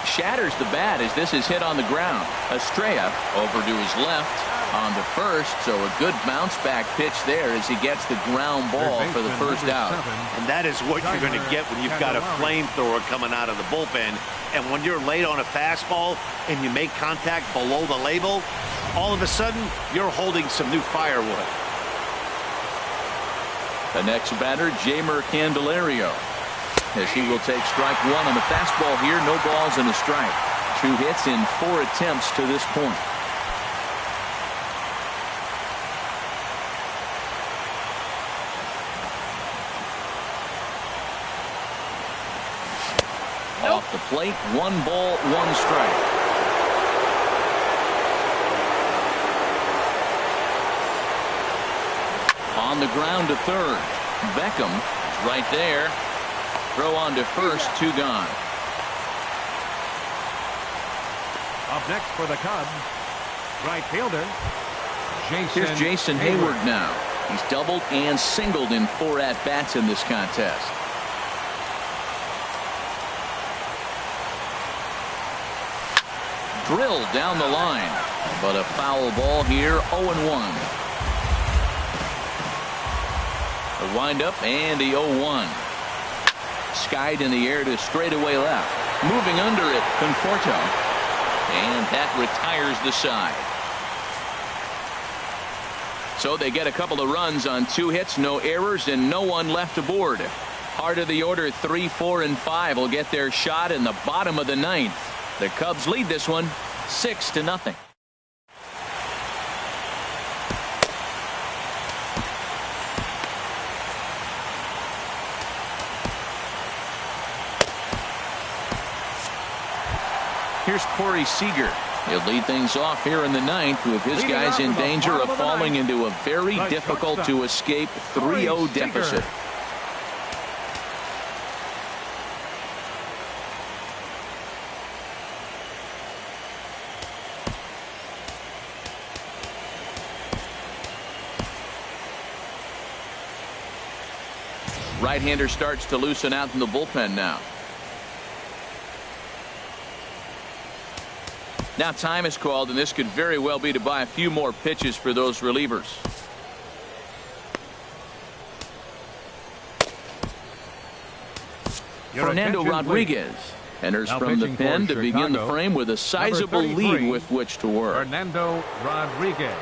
Shatters the bat as this is hit on the ground. Estrella over to his left on to first, so a good bounce back pitch there as he gets the ground ball for the first out. And that is what you're going to get when you've got a flamethrower coming out of the bullpen. And when you're late on a fastball and you make contact below the label, all of a sudden you're holding some new firewood. The next batter, Jeimer Candelario, as he will take strike 1 on the fastball here. No balls and a strike. 2 hits in 4 attempts to this point. Off the plate, 1 ball, 1 strike. On the ground to third. Beckham is right there. Throw on to first, 2 gone. Up next for the Cubs, right fielder, Here's Jason Hayward now. He's doubled and singled in 4 at-bats in this contest. Drilled down the line, but a foul ball here, 0-1. The windup and the 0-1. Skied in the air to straightaway left. Moving under it, Conforto. And that retires the side. So they get a couple of runs on 2 hits, no errors, and no one left aboard. Heart of the order, 3, 4, and 5 will get their shot in the bottom of the 9th. The Cubs lead this one 6-0. Here's Corey Seager. He'll lead things off here in the 9th with his guys in danger of falling into a very difficult to escape 3-0 deficit. Right-hander starts to loosen out in the bullpen now. Now time is called, and this could very well be to buy a few more pitches for those relievers. Fernando Rodriguez enters from the pen to begin the frame with a sizable lead with which to work. Fernando Rodriguez.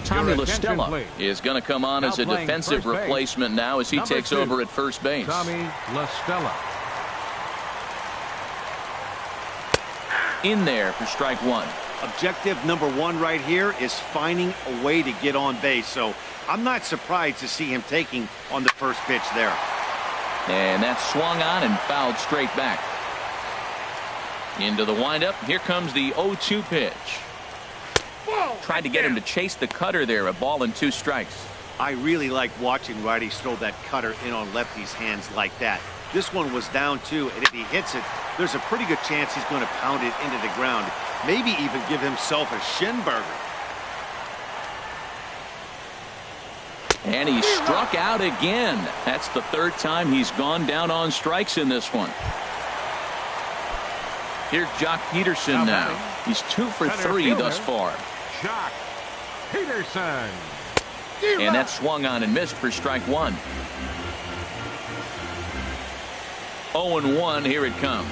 Tommy La Stella is going to come on as a defensive replacement now as he takes over at first base. Tommy La Stella. In there for strike 1. Objective number 1 right here is finding a way to get on base. So I'm not surprised to see him taking on the first pitch there. And that's swung on and fouled straight back. Into the windup. Here comes the 0-2 pitch. Tried to get him to chase the cutter there. A ball and 2 strikes. I really like watching righties throw that cutter in on lefties' hands like that. This one was down 2, and if he hits it, there's a pretty good chance he's going to pound it into the ground. Maybe even give himself a shin burger. And he struck out again. That's the 3rd time he's gone down on strikes in this one. Here's Jock Peterson now. He's 2 for 3 thus far. Jock Peterson. And that swung on and missed for strike 1. 0-1. Here it comes.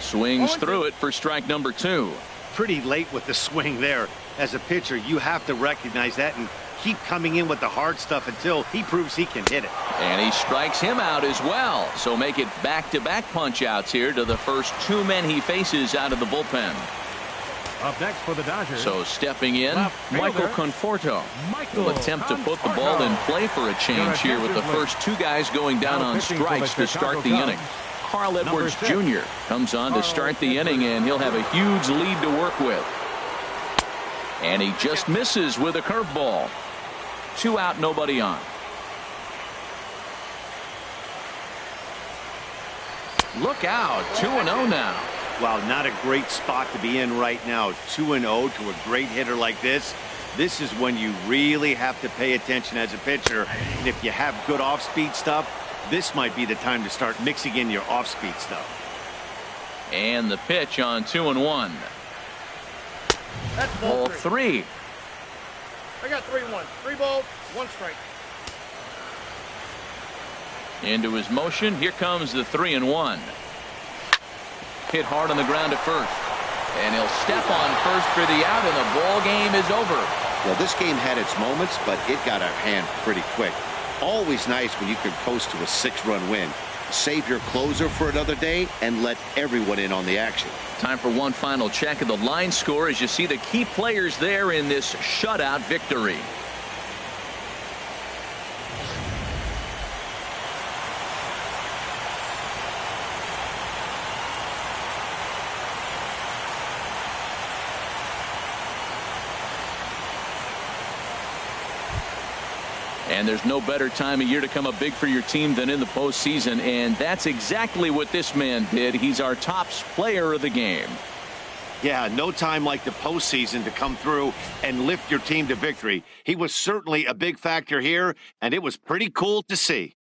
Swings through it for strike number 2. Pretty late with the swing there. As a pitcher, you have to recognize that and keep coming in with the hard stuff until he proves he can hit it. And he strikes him out as well. So make it back-to-back punch-outs here to the first 2 men he faces out of the bullpen. Up next for the Dodgers. So stepping in, Michael Conforto will attempt to put the ball in play for a change here with the first 2 guys going down on strikes to start the inning. Carl Edwards Jr. comes on to start the inning, and he'll have a huge lead to work with. And he just misses with a curveball. 2 out, nobody on. Look out, 2-0 now. Well, not a great spot to be in right now. 2-0 to a great hitter like this. This is when you really have to pay attention as a pitcher. And if you have good off-speed stuff, this might be the time to start mixing in your off-speed stuff. And the pitch on 2-1. That's Ball three. 3. I got 3-1. 3 balls, 1 strike. Into his motion. Here comes the 3-1. Hit hard on the ground at first. And he'll step on first for the out, and the ball game is over. Well, this game had its moments, but it got out of hand pretty quick. Always nice when you can coast to a 6-run win. Save your closer for another day and let everyone in on the action. Time for one final check of the line score as you see the key players there in this shutout victory. And there's no better time of year to come up big for your team than in the postseason, and that's exactly what this man did. He's our top player of the game. Yeah, no time like the postseason to come through and lift your team to victory. He was certainly a big factor here, and it was pretty cool to see.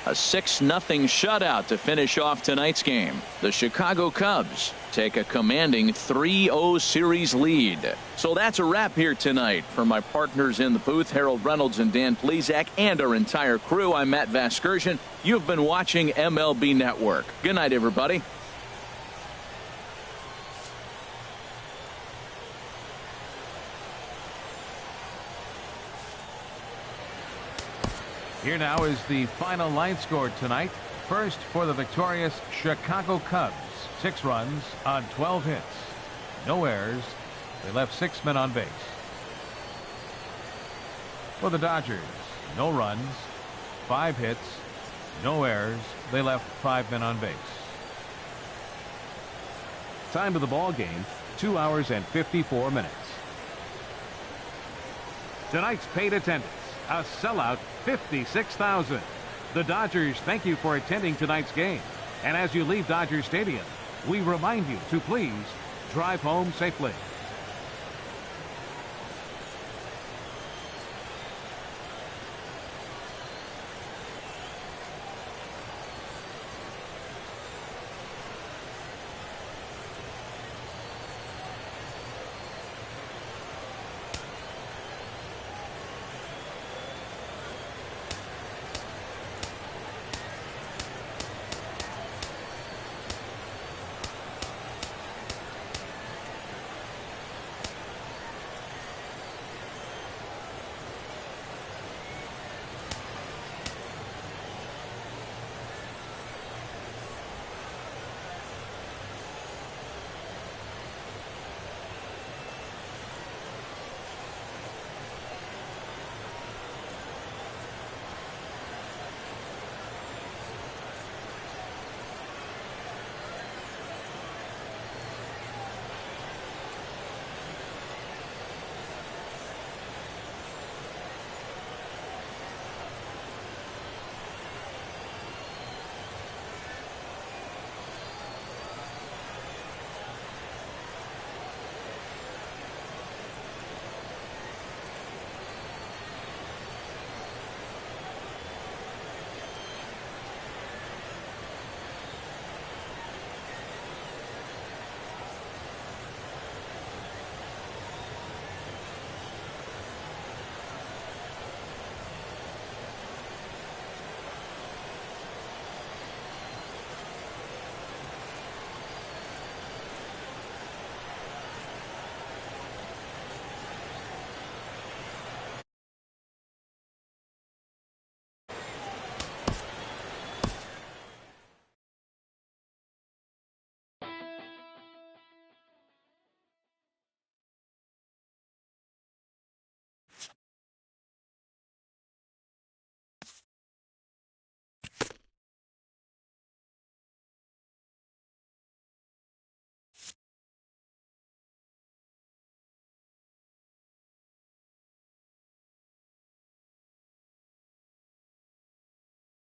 A 6-0 shutout to finish off tonight's game. The Chicago Cubs take a commanding 3-0 series lead. So that's a wrap here tonight. For my partners in the booth, Harold Reynolds and Dan Plesac, and our entire crew, I'm Matt Vasgersian. You've been watching MLB Network. Good night, everybody. Here now is the final line score tonight. First for the victorious Chicago Cubs. 6 runs on 12 hits. No errors. They left 6 men on base. For the Dodgers, no runs, 5 hits, no errors. They left 5 men on base. Time of the ball game, 2 hours and 54 minutes. Tonight's paid attendance, a sellout 56,000. The Dodgers thank you for attending tonight's game. And as you leave Dodger Stadium, we remind you to please drive home safely.